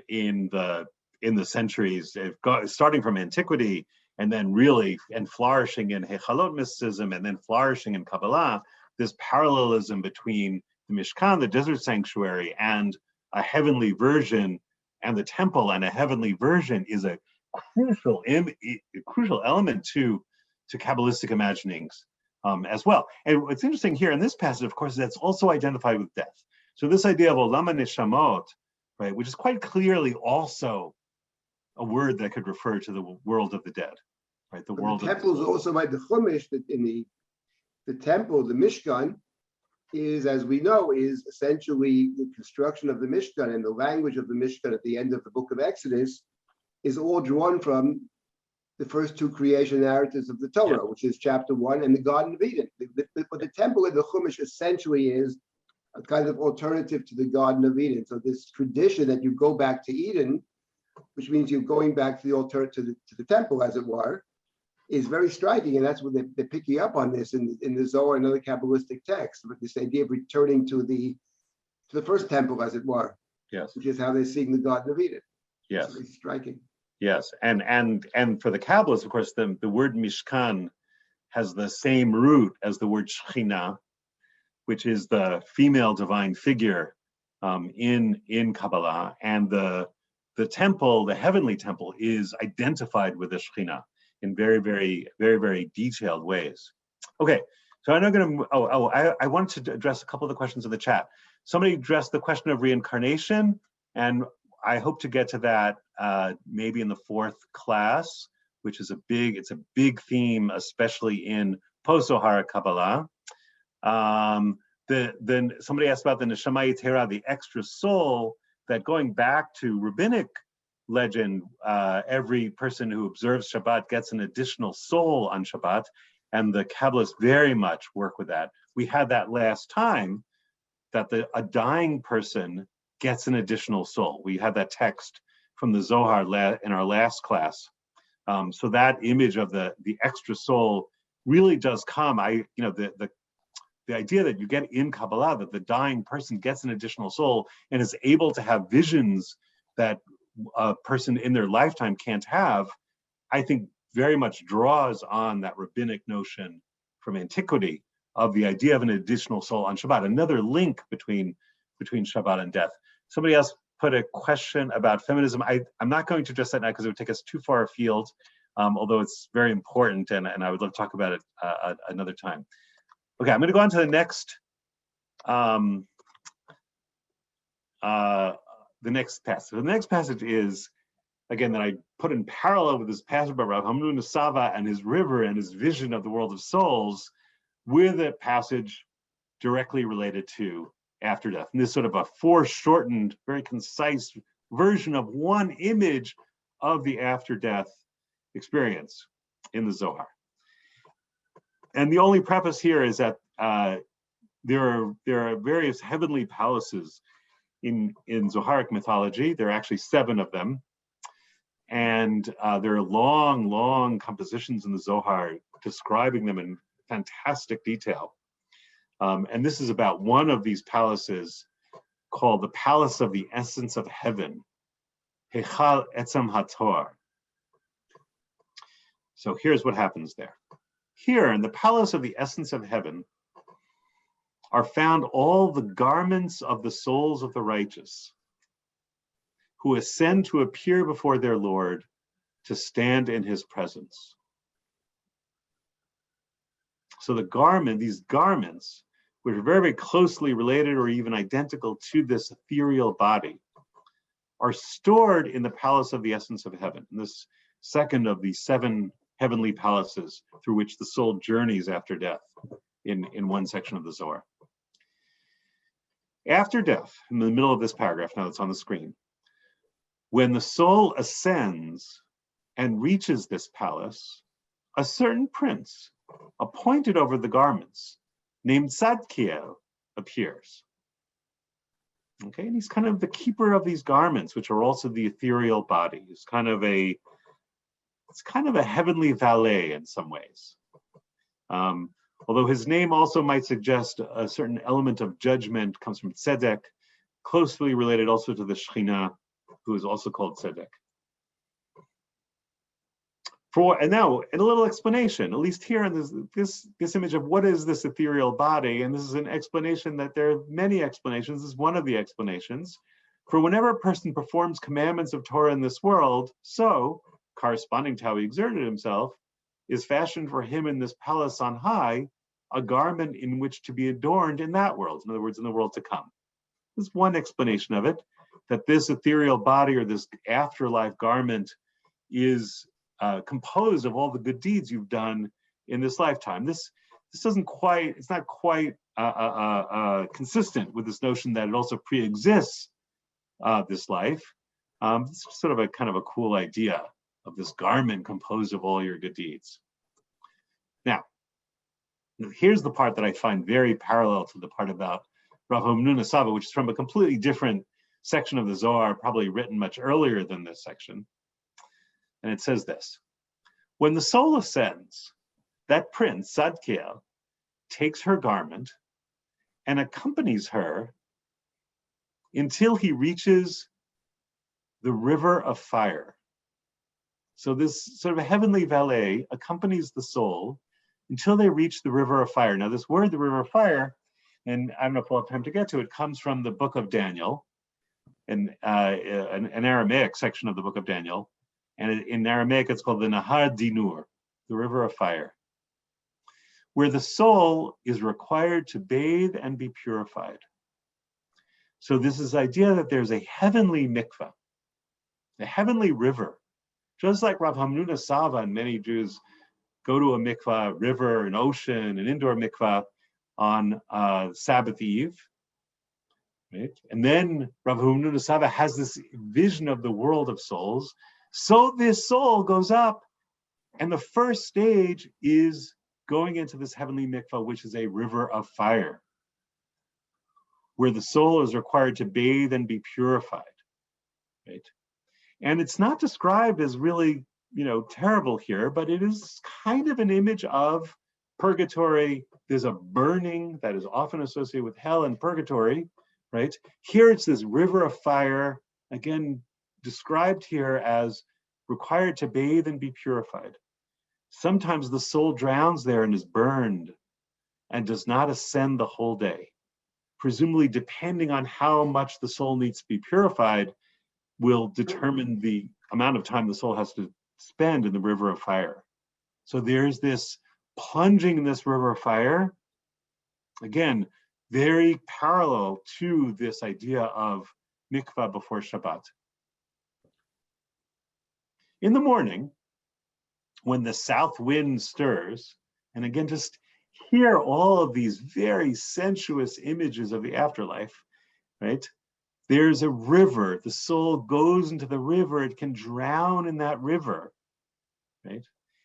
in the centuries, starting from antiquity, and then really flourishing in Hechalot mysticism, and then flourishing in Kabbalah. This parallelism between the Mishkan, the desert sanctuary, and a heavenly version, and the temple and a heavenly version is a crucial element to Kabbalistic imaginings as well. And what's interesting here in this passage, of course, is that's also identified with death. So this idea of Olam HaNeshamot, right, which is quite clearly also a word that could refer to the world of the dead, right? The world. The temple is also by the Chumash, that in the temple, the Mishkan, is, as we know, is essentially the construction of the Mishkan, and the language of the Mishkan at the end of the book of Exodus is all drawn from the first two creation narratives of the Torah, which is chapter 1 and the Garden of Eden. But the temple in the Chumash essentially is a kind of alternative to the Garden of Eden. So this tradition that you go back to Eden, which means you're going back to the altar, to the temple, as it were, is very striking, and that's what they're picking up on this in the Zohar and other Kabbalistic texts, but this idea of returning to the first temple, as it were. Yes. Which is how they're seeing the Garden of Eden. Yes. It's really striking. Yes, and for the Kabbalists, of course, the word Mishkan has the same root as the word Shekhinah, which is the female divine figure in Kabbalah, and the temple, the heavenly temple, is identified with the Shekhinah in very, very, very, very detailed ways. Okay, so I'm not going to. I wanted to address a couple of the questions in the chat. Somebody addressed the question of reincarnation, and I hope to get to that maybe in the fourth class, which is it's a big theme, especially in post-Zohar Kabbalah. Then somebody asked about the Neshama Yetera, the extra soul, that going back to rabbinic legend, every person who observes Shabbat gets an additional soul on Shabbat, and the Kabbalists very much work with that. We had that last time, that a dying person gets an additional soul. We had that text from the Zohar in our last class. So that image of the extra soul really does come. The idea that you get in Kabbalah that the dying person gets an additional soul and is able to have visions that a person in their lifetime can't have, I think very much draws on that rabbinic notion from antiquity of the idea of an additional soul on Shabbat, another link between Shabbat and death. Somebody else put a question about feminism. I'm not going to address that now because it would take us too far afield, although it's very important, and I would love to talk about it another time. Okay, I'm going to go on to the next passage. The next passage is, again, that I put in parallel with this passage about Rav Hamnun Nesava and his river and his vision of the world of souls, with a passage directly related to after death. And this sort of a foreshortened, very concise version of one image of the after death experience in the Zohar. And the only preface here is that there are various heavenly palaces in Zoharic mythology. There are actually 7 of them. And there are long compositions in the Zohar describing them in fantastic detail. And this is about one of these palaces called the Palace of the Essence of Heaven, Hechal Etzem HaTor. So here's what happens there. Here in the palace of the essence of heaven are found all the garments of the souls of the righteous, who ascend to appear before their Lord, to stand in his presence. So these garments, which are very, very closely related or even identical to this ethereal body, are stored in the palace of the essence of heaven, this second of the 7 heavenly palaces through which the soul journeys after death in one section of the Zohar. After death, in the middle of this paragraph, now it's on the screen, when the soul ascends and reaches this palace, a certain prince appointed over the garments, named Tzadkiel, appears. Okay, and he's kind of the keeper of these garments, which are also the ethereal body. It's kind of a heavenly valet in some ways. Although his name also might suggest a certain element of judgment, comes from Tzedek, closely related also to the Shekhinah, who is also called Tzedek. And now, in a little explanation, at least here in this image of what is this ethereal body, and this is an explanation that there are many explanations. This is one of the explanations. For whenever a person performs commandments of Torah in this world, so, corresponding to how he exerted himself, is fashioned for him in this palace on high, a garment in which to be adorned in that world, in other words, in the world to come. This is one explanation of it, that this ethereal body or this afterlife garment is composed of all the good deeds you've done in this lifetime. This doesn't quite, it's not quite consistent with this notion that it also pre-exists this life. It's sort of a kind of a cool idea of this garment composed of all your good deeds. Now, here's the part that I find very parallel to the part about Rav Hamnuna Saba, which is from a completely different section of the Zohar, probably written much earlier than this section. And it says this: when the soul ascends, that prince, Tzadkiel, takes her garment and accompanies her until he reaches the river of fire. So this sort of heavenly valet accompanies the soul until they reach the river of fire. Now this word, the river of fire, and I don't know if we'll have time to get to it, comes from the book of Daniel, an Aramaic section of the book of Daniel. And in Aramaic, it's called the Nahar Dinur, the river of fire, where the soul is required to bathe and be purified. So this is the idea that there's a heavenly mikvah, a heavenly river, just like Rav Hamnuna Saba and many Jews go to a mikvah, river, an ocean, an indoor mikvah on Sabbath Eve. Right? And then Rav Hamnuna Saba has this vision of the world of souls. So this soul goes up, and the first stage is going into this heavenly mikvah, which is a river of fire, where the soul is required to bathe and be purified, right? And it's not described as really, terrible here, but it is kind of an image of purgatory. There's a burning that is often associated with hell and purgatory, right? Here it's this river of fire, again, described here as required to bathe and be purified. Sometimes the soul drowns there and is burned and does not ascend the whole day. Presumably, depending on how much the soul needs to be purified, will determine the amount of time the soul has to spend in the river of fire. So there's this plunging in this river of fire, again, very parallel to this idea of mikvah before Shabbat. In the morning, when the south wind stirs, and again, just hear all of these very sensuous images of the afterlife, right? There's a river, the soul goes into the river, it can drown in that river, right?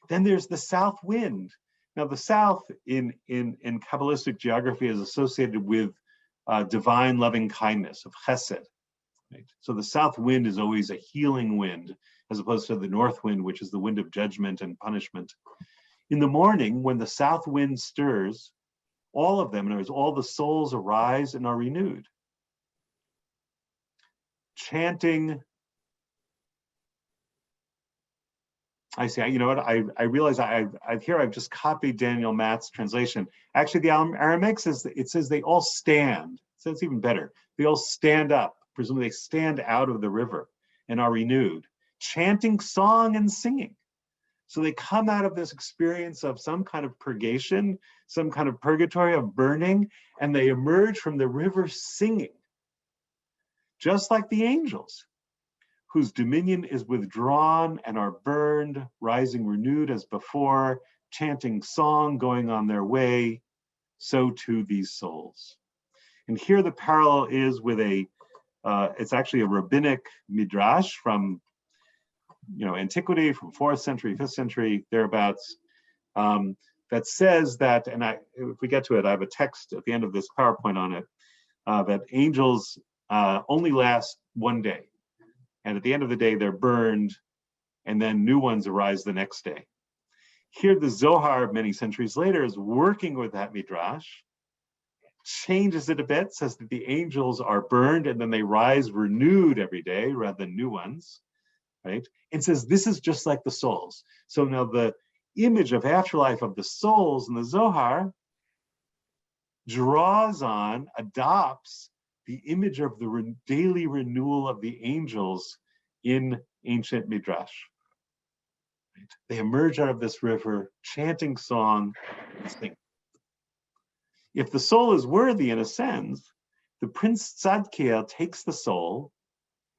Then there's the south wind. Now the south in Kabbalistic geography is associated with divine loving kindness, of chesed, right? So the south wind is always a healing wind, as opposed to the north wind, which is the wind of judgment and punishment. In the morning, when the south wind stirs, all of them, in other words, all the souls arise and are renewed, chanting I see. You know what? I realize I've just copied Daniel Matt's translation. Actually, the Aramaic says they all stand. So it's even better. They all stand up. Presumably, they stand out of the river and are renewed, chanting song and singing. So they come out of this experience of some kind of purgation, some kind of purgatory of burning, and they emerge from the river singing, just like the angels, whose dominion is withdrawn and are burned, rising renewed as before, chanting song, going on their way, so too these souls. And here the parallel is with it's actually a rabbinic midrash from antiquity, from 4th century, 5th century, thereabouts, that says that, and if we get to it, I have a text at the end of this PowerPoint on it, that angels only last one day. And at the end of the day, they're burned, and then new ones arise the next day. Here, the Zohar, many centuries later, is working with that midrash, changes it a bit, says that the angels are burned, and then they rise renewed every day rather than new ones, right? And says this is just like the souls. So now the image of afterlife of the souls in the Zohar adopts the image of the daily renewal of the angels in ancient midrash. Right? They emerge out of this river, chanting song and singing. If the soul is worthy and ascends, the prince Tzadkiel takes the soul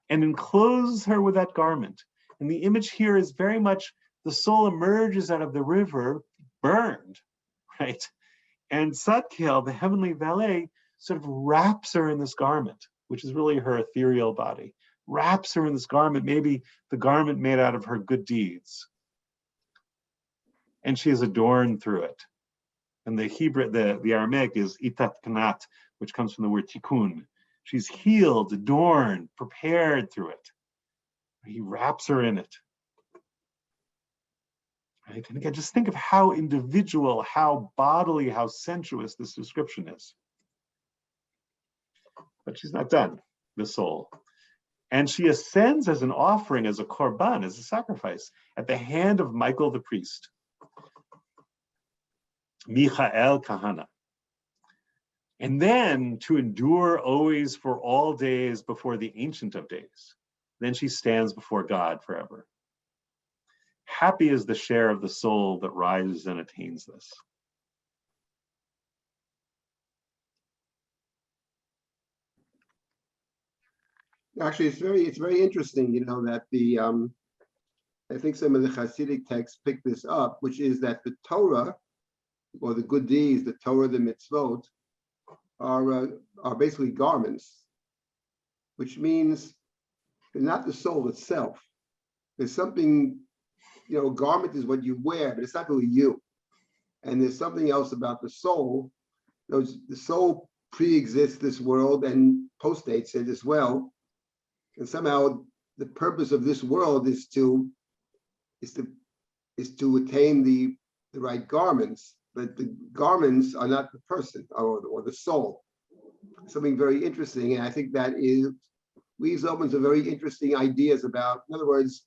and encloses her with that garment. And the image here is very much the soul emerges out of the river burned, right? And Tzadkiel, the heavenly valet, sort of wraps her in this garment, which is really her ethereal body, wraps her in this garment, maybe the garment made out of her good deeds. And she is adorned through it. And the Hebrew, the Aramaic is itat kanat, which comes from the word tikkun. She's healed, adorned, prepared through it. He wraps her in it. Right? And again, just think of how individual, how bodily, how sensuous this description is. But she's not done, the soul. And she ascends as an offering, as a korban, as a sacrifice, at the hand of Michael the priest. Michael Kahana. And then to endure always for all days before the Ancient of Days. Then she stands before God forever. Happy is the share of the soul that rises and attains this. Actually, it's very interesting, that the I think some of the Hasidic texts pick this up, which is that the Torah, or the good deeds, the Torah, the mitzvot, are basically garments, which means they're not the soul itself. There's something, a garment is what you wear, but it's not really you. And there's something else about the soul. The soul pre-exists this world and postdates it as well. And somehow the purpose of this world is to attain the right garments, but the garments are not the person or the soul. Something very interesting, and I think that leaves open some very interesting ideas about, in other words,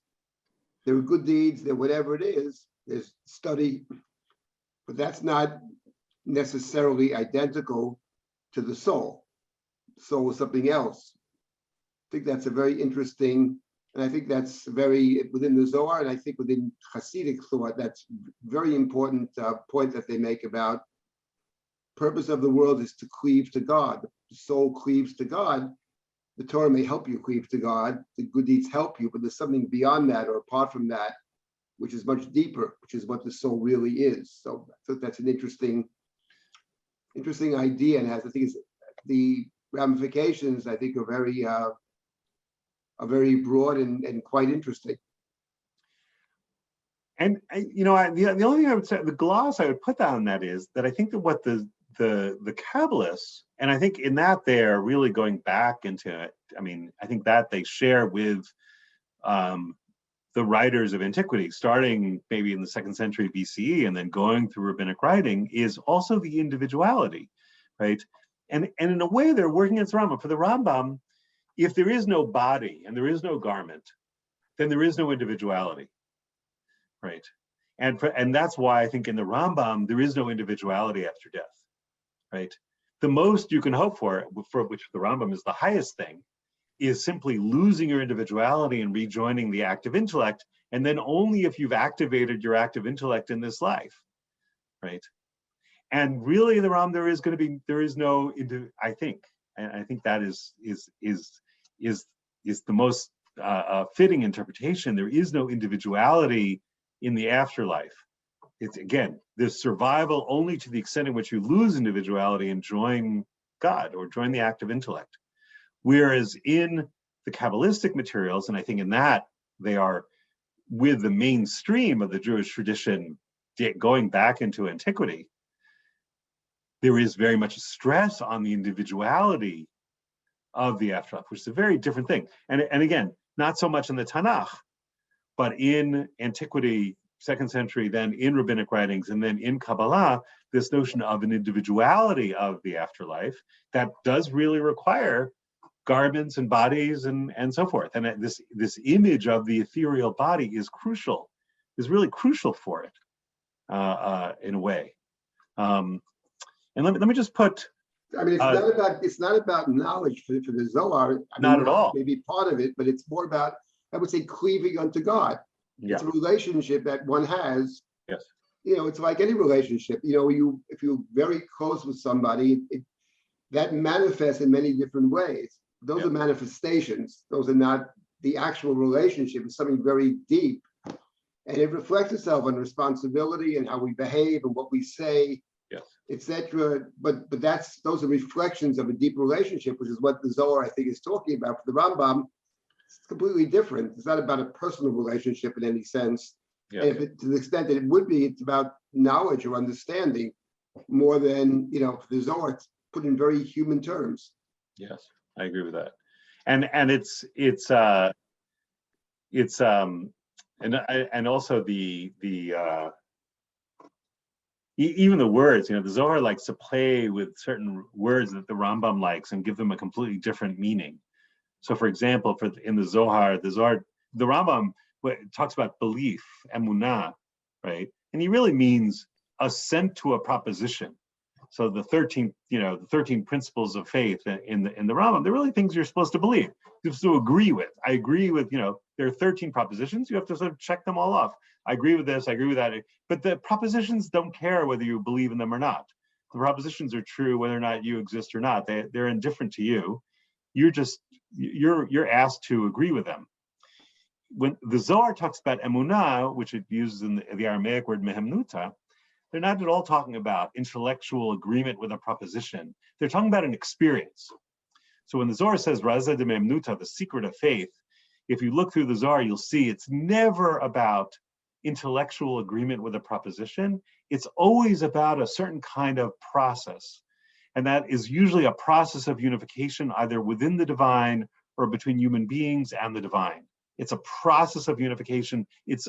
there are good deeds, there whatever it is, there's study, but that's not necessarily identical to the soul. The soul is something else. I think that's a very interesting, and I think that's very within the Zohar, and I think within Hasidic thought, that's very important point that they make about purpose of the world is to cleave to God. The soul cleaves to God. The Torah may help you cleave to God. The good deeds help you, but there's something beyond that or apart from that, which is much deeper, which is what the soul really is. So I think that's an interesting idea, and I think the ramifications I think are very broad and quite interesting. And the only thing I would say, the gloss I would put on that is that I think that what the Kabbalists, and I think in that they're really going back into it. I mean, I think that they share with the writers of antiquity, starting maybe in the 2nd century BCE and then going through rabbinic writing, is also the individuality, right? And in a way, they're working against Rambam. For the Rambam, if there is no body and there is no garment, then there is no individuality. right? And that's why I think in the Rambam, there is no individuality after death, right? The most you can hope for which the Rambam is the highest thing, is simply losing your individuality and rejoining the active intellect, and then only if you've activated your active intellect in this life, right? And really, in the Rambam, there is no, I think, and I think that is the most fitting interpretation. There is no individuality in the afterlife. It's, again, there's survival only to the extent in which you lose individuality and join God or join the active intellect. Whereas in the Kabbalistic materials, and I think in that they are with the mainstream of the Jewish tradition going back into antiquity, there is very much a stress on the individuality of the afterlife, which is a very different thing. And again, not so much in the Tanakh, but in antiquity, 2nd century, then in rabbinic writings, and then in Kabbalah, this notion of an individuality of the afterlife that does really require garments and bodies and so forth. And this image of the ethereal body is crucial, is really crucial for it in a way. And let me just put. I mean, it's not about knowledge for the Zohar. Not at all. Maybe part of it, but it's more about, I would say, cleaving unto God. Yeah. It's a relationship that one has. Yes. It's like any relationship. If you're very close with somebody, that manifests in many different ways. Those are manifestations. Those are not the actual relationship. It's something very deep, and it reflects itself on responsibility and how we behave and what we say, etc. But those are reflections of a deep relationship, which is what the Zohar, I think, is talking about. For the Rambam, it's completely different. It's not about a personal relationship in any sense. Yeah. And to the extent that it would be, it's about knowledge or understanding more than, for the Zohar, it's put in very human terms. Yes, I agree with that. And also the even the words, the Zohar likes to play with certain words that the Rambam likes and give them a completely different meaning. So, for example, in the Zohar, the Rambam talks about belief, emunah, right? And he really means assent to a proposition. So the 13 principles of faith in the Rambam, they're really things you're supposed to believe. You're supposed to agree with. I agree with, there are 13 propositions. You have to sort of check them all off. I agree with this, I agree with that. But the propositions don't care whether you believe in them or not. The propositions are true whether or not you exist or not. They're indifferent to you. You're asked to agree with them. When the Zohar talks about emunah, which it uses in the Aramaic word mehemnuta, they're not at all talking about intellectual agreement with a proposition. They're talking about an experience. So when the Zohar says raza de mehemnuta, the secret of faith, if you look through the Zohar, you'll see it's never about intellectual agreement with a proposition. It's always about a certain kind of process. And that is usually a process of unification, either within the divine or between human beings and the divine. It's a process of unification. It's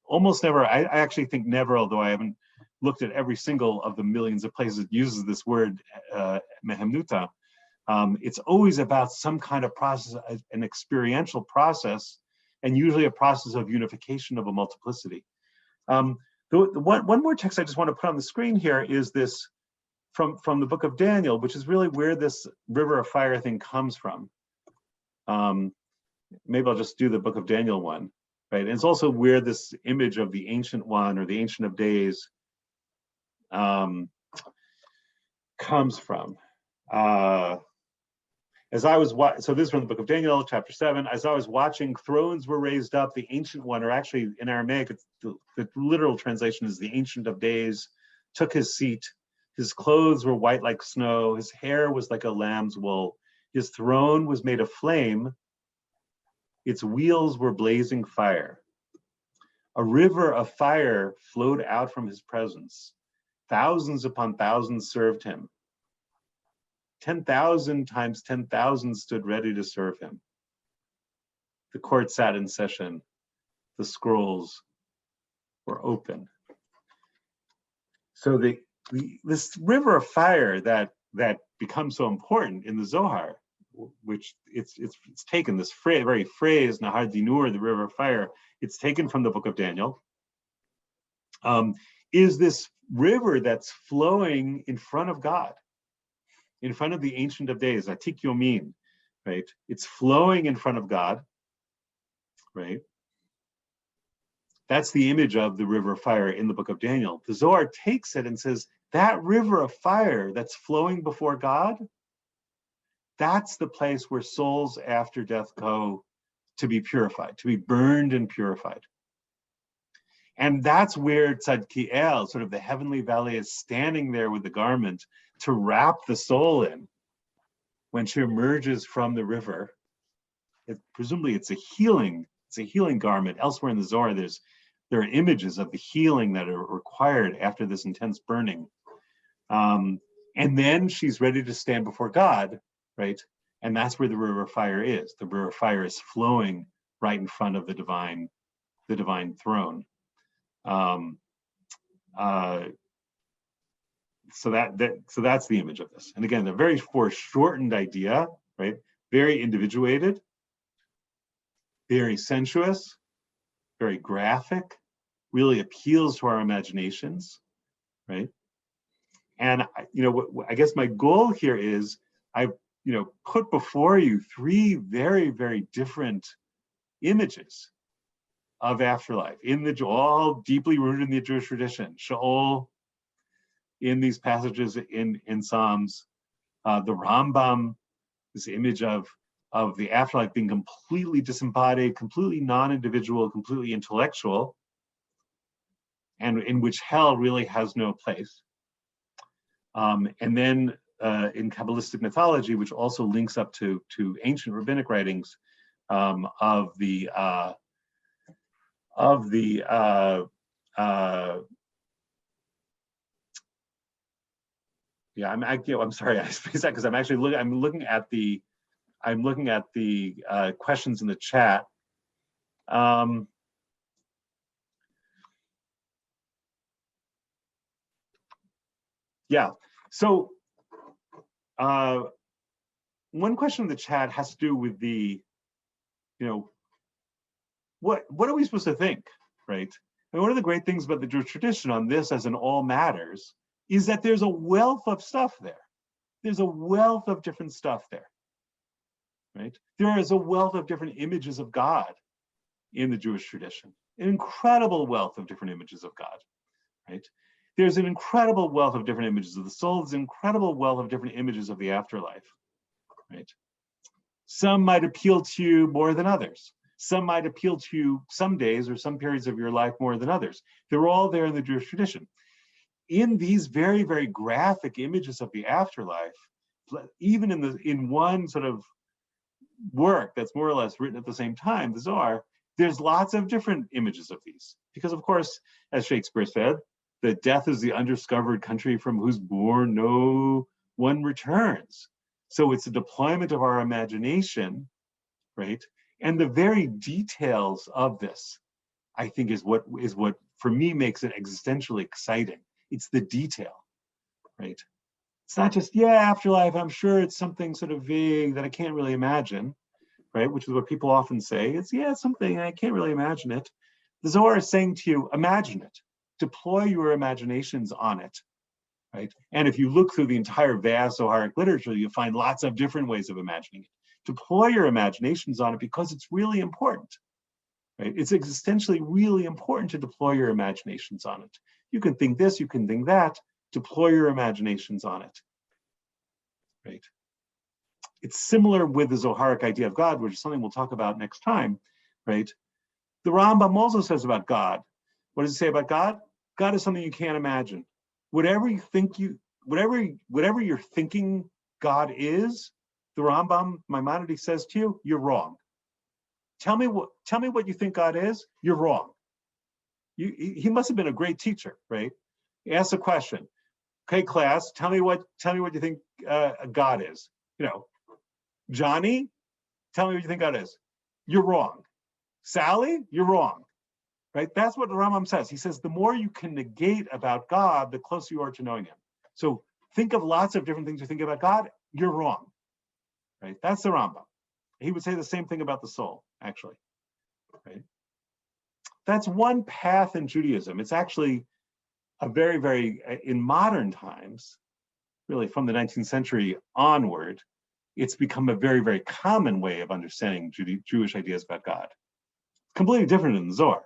almost never, I actually think never, although I haven't looked at every single of the millions of places it uses this word, mehemnuta, it's always about some kind of process, an experiential process, and usually a process of unification of a multiplicity. One more text I just want to put on the screen here is this from the book of Daniel, which is really where this river of fire thing comes from. Maybe I'll just do the book of Daniel one, right? And it's also where this image of the Ancient One or the Ancient of Days comes from. So this is from the book of Daniel, chapter 7. As I was watching, thrones were raised up. The Ancient One, or actually in Aramaic, the literal translation is the Ancient of Days, took his seat. His clothes were white like snow. His hair was like a lamb's wool. His throne was made of flame. Its wheels were blazing fire. A river of fire flowed out from his presence. Thousands upon thousands served him. 10,000 times 10,000 stood ready to serve him. The court sat in session. The scrolls were open. So this river of fire that becomes so important in the Zohar, which it's taken, this very phrase, Nahar Dinur, the river of fire, it's taken from the book of Daniel, is this river that's flowing in front of God, in front of the Ancient of Days, Atik Yomin, right? It's flowing in front of God, right? That's the image of the river of fire in the book of Daniel. The Zohar takes it and says, that river of fire that's flowing before God, that's the place where souls after death go to be purified, to be burned and purified. And that's where Tzadkiel, sort of the heavenly valley, is standing there with the garment to wrap the soul in when she emerges from the river. Presumably it's a healing garment. Elsewhere in the Zohar, there are images of the healing that are required after this intense burning. And then she's ready to stand before God, right? And that's where the river of fire is. The river of fire is flowing right in front of the divine throne. So that's the image of this. And again, a very foreshortened idea, right? Very individuated, very sensuous, very graphic, really appeals to our imaginations, right? And I guess my goal here is I've put before you three very, very different images of afterlife, all deeply rooted in the Jewish tradition. Sheol, in these passages in Psalms, the Rambam, this image of the afterlife being completely disembodied, completely non-individual, completely intellectual, and in which hell really has no place. And then in Kabbalistic mythology, which also links up to ancient rabbinic writings, of the I'm sorry, I spaced that because I'm looking at the questions in the chat. Yeah, so one question in the chat has to do with the, what are we supposed to think, right? And one of the great things about the Jewish tradition on this, as in all matters, is that there's a wealth of stuff there. There's a wealth of different stuff there, right? There is a wealth of different images of God in the Jewish tradition, an incredible wealth of different images of God, right? There's an incredible wealth of different images of the soul. There's an incredible wealth of different images of the afterlife, right? Some might appeal to you more than others. Some might appeal to you some days or some periods of your life more than others. They're all there in the Jewish tradition. In these very, very graphic images of the afterlife, even in one sort of work that's more or less written at the same time, the Zohar, there's lots of different images of these. Because of course, as Shakespeare said, that death is the undiscovered country from whose bourne no one returns. So it's a deployment of our imagination, right? And the very details of this, I think, is what for me makes it existentially exciting. It's the detail, right? It's not just, afterlife, I'm sure it's something sort of vague that I can't really imagine, right? Which is what people often say. It's, something, I can't really imagine it. The Zohar is saying to you, imagine it. Deploy your imaginations on it, right? And if you look through the entire vast Zoharic literature, you'll find lots of different ways of imagining it. Deploy your imaginations on it because it's really important, right? It's existentially really important to deploy your imaginations on it. You can think this, you can think that, deploy your imaginations on it, right? It's similar with the Zoharic idea of God, which is something we'll talk about next time, right? The Rambam also says about God. What does it say about God? God is something you can't imagine. Whatever you're thinking God is, the Rambam Maimonides says to you, you're wrong. Tell me what you think God is, you're wrong. He must have been a great teacher, right? He asks a question. Okay, class, tell me what you think God is. Johnny, tell me what you think God is. You're wrong. Sally, you're wrong. Right? That's what the Rambam says. He says the more you can negate about God, the closer you are to knowing him. So think of lots of different things you think about God, you're wrong. right? That's the Rambam. He would say the same thing about the soul, actually, right? That's one path in Judaism. It's actually a very, very, in modern times, really from the 19th century onward, it's become a very, very common way of understanding Jewish ideas about God. Completely different than the Zohar.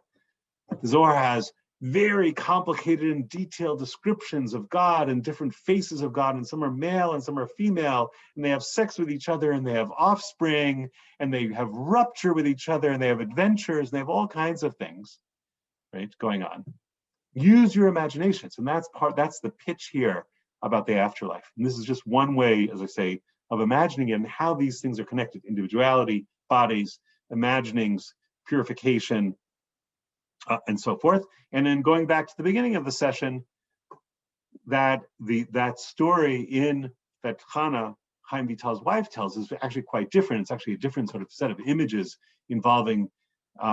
The Zohar has very complicated and detailed descriptions of God and different faces of God, and some are male and some are female, and they have sex with each other, and they have offspring, and they have rupture with each other, and they have adventures, and they have all kinds of things, right, going on. Use your imaginations, and that's the pitch here about the afterlife. And this is just one way, as I say, of imagining it and how these things are connected: individuality, bodies, imaginings, purification, and so forth. And then going back to the beginning of the session, that story that Chana, Chaim Vital's wife, tells is actually quite different. It's actually a different sort of set of images involving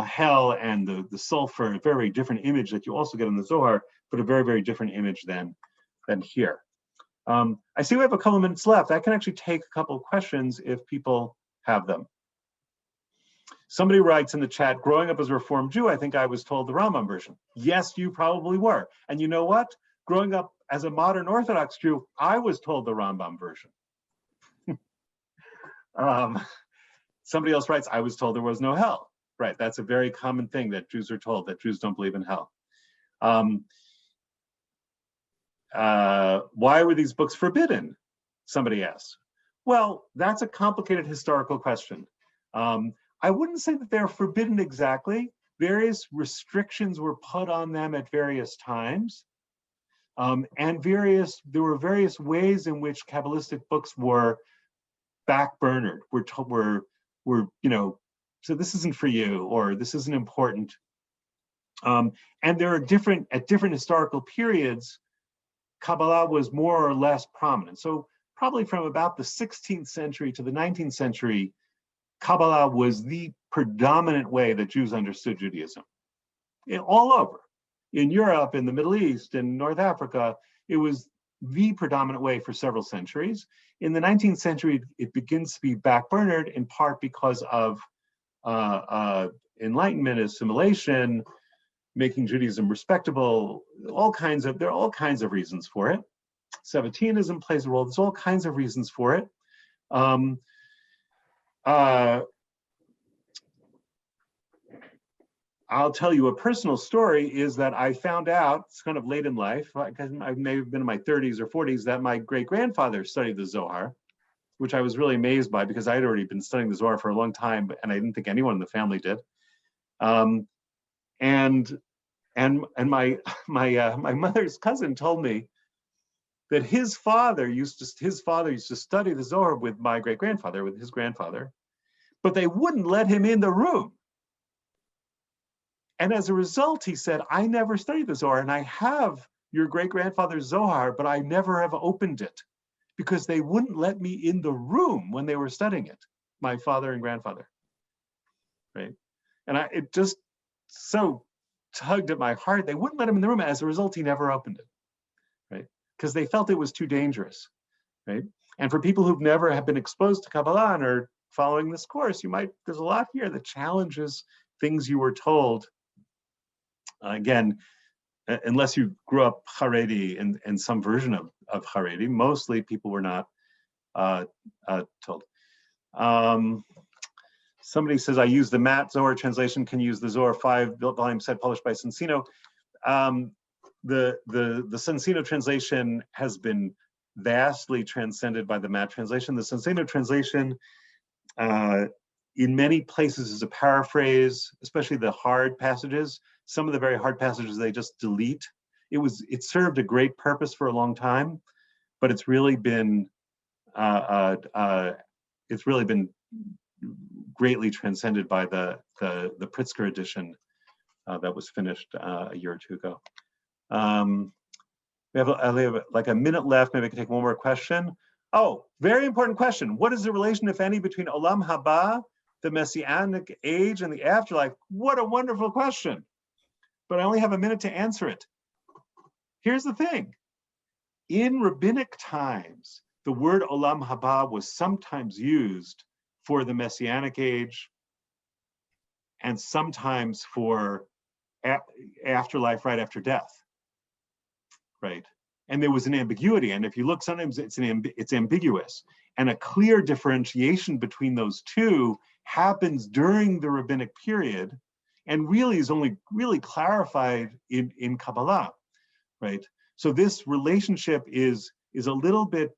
hell and the sulfur, a very different image that you also get in the Zohar, but a very, very different image than here. I see we have a couple minutes left. I can actually take a couple of questions if people have them. Somebody writes in the chat, growing up as a Reformed Jew, I think I was told the Rambam version. Yes, you probably were. And you know what? Growing up as a modern Orthodox Jew, I was told the Rambam version. Somebody else writes, I was told there was no hell. Right, that's a very common thing that Jews are told, that Jews don't believe in hell. Why were these books forbidden? Somebody asks. Well, that's a complicated historical question. I wouldn't say that they're forbidden exactly. Various restrictions were put on them at various times. And there were various ways in which Kabbalistic books were backburnered, were so this isn't for you, or this isn't important. And there are at different historical periods, Kabbalah was more or less prominent. So probably from about the 16th century to the 19th century, Kabbalah was the predominant way that Jews understood Judaism. All over. In Europe, in the Middle East, in North Africa, it was the predominant way for several centuries. In the 19th century, it begins to be backburnered, in part because of Enlightenment, assimilation, making Judaism respectable. There are all kinds of reasons for it. Sabbateanism plays a role. There's all kinds of reasons for it. I'll tell you a personal story is that I found out, it's kind of late in life, because I may have been in my 30s or 40s, that my great-grandfather studied the Zohar, which I was really amazed by because I had already been studying the Zohar for a long time, and I didn't think anyone in the family did. And my mother's cousin told me that his father used to study the Zohar with my great-grandfather, with his grandfather, but they wouldn't let him in the room. And as a result, he said, I never studied the Zohar, and I have your great-grandfather's Zohar, but I never have opened it because they wouldn't let me in the room when they were studying it, my father and grandfather, right? And it just so tugged at my heart. They wouldn't let him in the room. As a result, he never opened it, right? Because they felt it was too dangerous, right? And for people who've never have been exposed to Kabbalah and are following this course, there's a lot here that challenges things you were told. Again, unless you grew up Haredi in some version of Haredi, mostly people were not told. Somebody says, I use the Matt Zohar translation, can use the Zohar 5-volume set published by Sensino. The Sensino translation has been vastly transcended by the Matt translation. The Sensino translation, in many places, is a paraphrase, especially the hard passages. Some of the very hard passages they just delete. It served a great purpose for a long time, but it's really been greatly transcended by the Pritzker edition that was finished a year or two ago. We have like a minute left. Maybe I can take one more question. Oh, very important question. What is the relation, if any, between Olam Haba, the Messianic age, and the afterlife? What a wonderful question. But I only have a minute to answer it. Here's the thing. In rabbinic times, the word olam haba was sometimes used for the Messianic age and sometimes for afterlife right after death, right? And there was an ambiguity. And if you look, sometimes it's ambiguous. And a clear differentiation between those two happens during the rabbinic period and really is only really clarified in Kabbalah, right? So this relationship is a little bit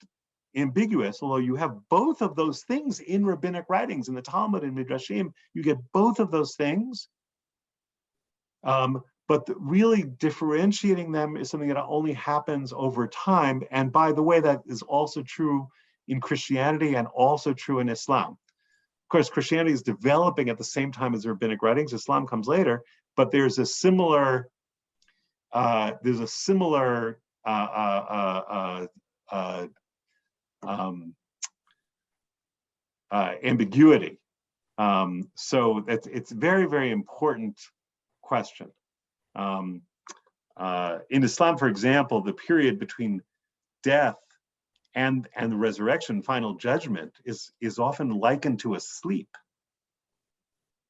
ambiguous, although you have both of those things in rabbinic writings, in the Talmud and Midrashim, you get both of those things. But really differentiating them is something that only happens over time. And by the way, that is also true in Christianity and also true in Islam. Of course, Christianity is developing at the same time as the rabbinic writings. Islam comes later, but there's a similar ambiguity. So it's very, very important question. In Islam, for example, the period between death and the resurrection, final judgment, is often likened to a sleep.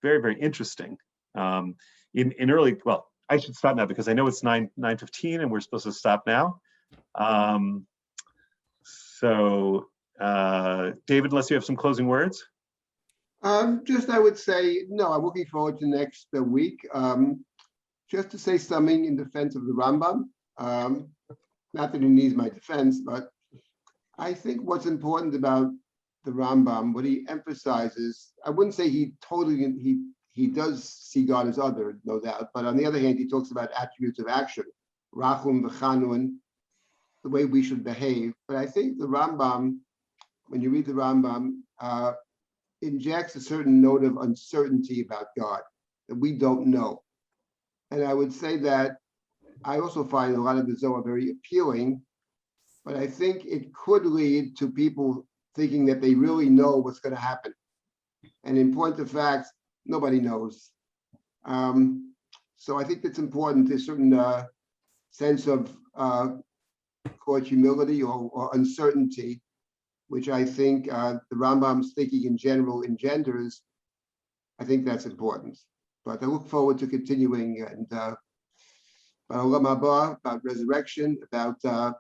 Very, very interesting. In early, well, I should stop now because I know it's 9:15 and we're supposed to stop now. David, unless you have some closing words. Just, I would say, no, I'm looking forward to next week. Just to say something in defense of the Rambam. Not that he needs my defense, but I think what's important about the Rambam, what he emphasizes, I wouldn't say he does see God as other, no doubt, but on the other hand, he talks about attributes of action, Rachum v'chanun, the way we should behave. But I think the Rambam, when you read the Rambam, injects a certain note of uncertainty about God that we don't know. And I would say that I also find a lot of the Zohar very appealing, but I think it could lead to people thinking that they really know what's going to happen. And in point of fact, nobody knows. So I think it's important, there's a certain sense of called humility or uncertainty, which I think the Rambam's thinking in general engenders. I think that's important. But I look forward to continuing and about Olam Haba, about resurrection, about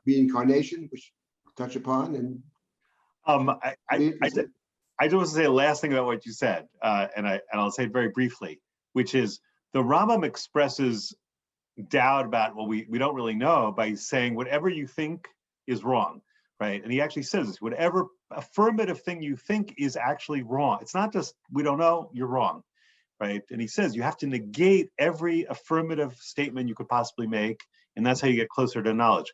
reincarnation, which we'll touch upon. And I just want to say the last thing about what you said, and I'll say it very briefly, which is the Rambam expresses doubt about what we don't really know by saying whatever you think is wrong, right? And he actually says this, whatever affirmative thing you think is actually wrong. It's not just we don't know, you're wrong. Right? And he says you have to negate every affirmative statement you could possibly make, and that's how you get closer to knowledge.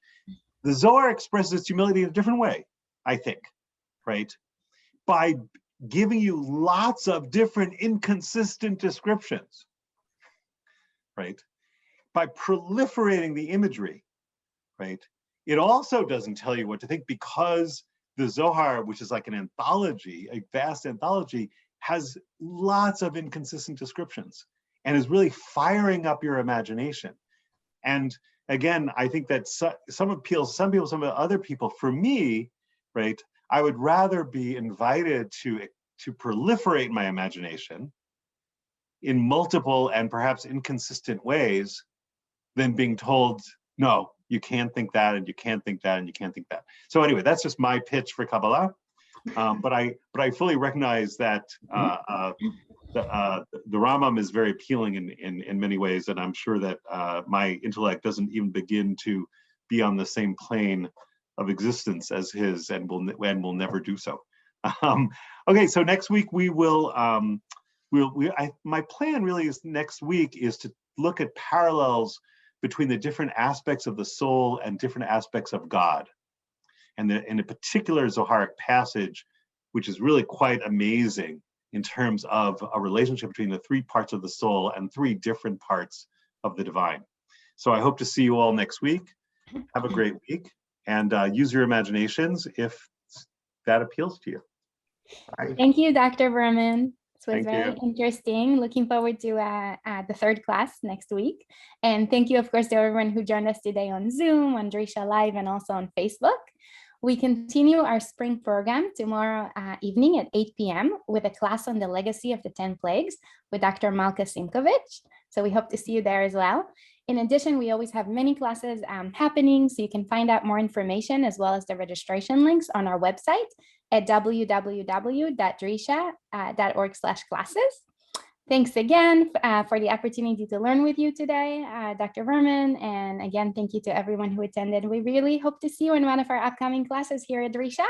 The Zohar expresses its humility in a different way, I think, right? By giving you lots of different inconsistent descriptions, right? By proliferating the imagery, right? It also doesn't tell you what to think because the Zohar, which is like an anthology, a vast anthology, has lots of inconsistent descriptions and is really firing up your imagination. And again, I think that some appeals, some people, some other people, for me, right, I would rather be invited to proliferate my imagination in multiple and perhaps inconsistent ways than being told, no, you can't think that, and you can't think that, and you can't think that. So anyway, that's just my pitch for Kabbalah. But I fully recognize that the Rambam is very appealing in many ways, and I'm sure that my intellect doesn't even begin to be on the same plane of existence as his, and will never do so. Okay, so next week we will. My plan really is next week is to look at parallels between the different aspects of the soul and different aspects of God. And in a particular Zoharic passage, which is really quite amazing in terms of a relationship between the three parts of the soul and three different parts of the divine. So I hope to see you all next week. Have a great week and use your imaginations if that appeals to you. Bye. Thank you, Dr. Berman. This was Thank very you. interesting. Looking forward to the third class next week. And thank you, of course, to everyone who joined us today on Zoom, on Drisha Live, and also on Facebook. We continue our spring program tomorrow evening at 8 p.m. with a class on the legacy of the 10 plagues with Dr. Malka Simkovich. So we hope to see you there as well. In addition, we always have many classes happening, so you can find out more information as well as the registration links on our website at www.drisha.org/classes. Thanks again for the opportunity to learn with you today, Dr. Berman. And again, thank you to everyone who attended. We really hope to see you in one of our upcoming classes here at Drisha.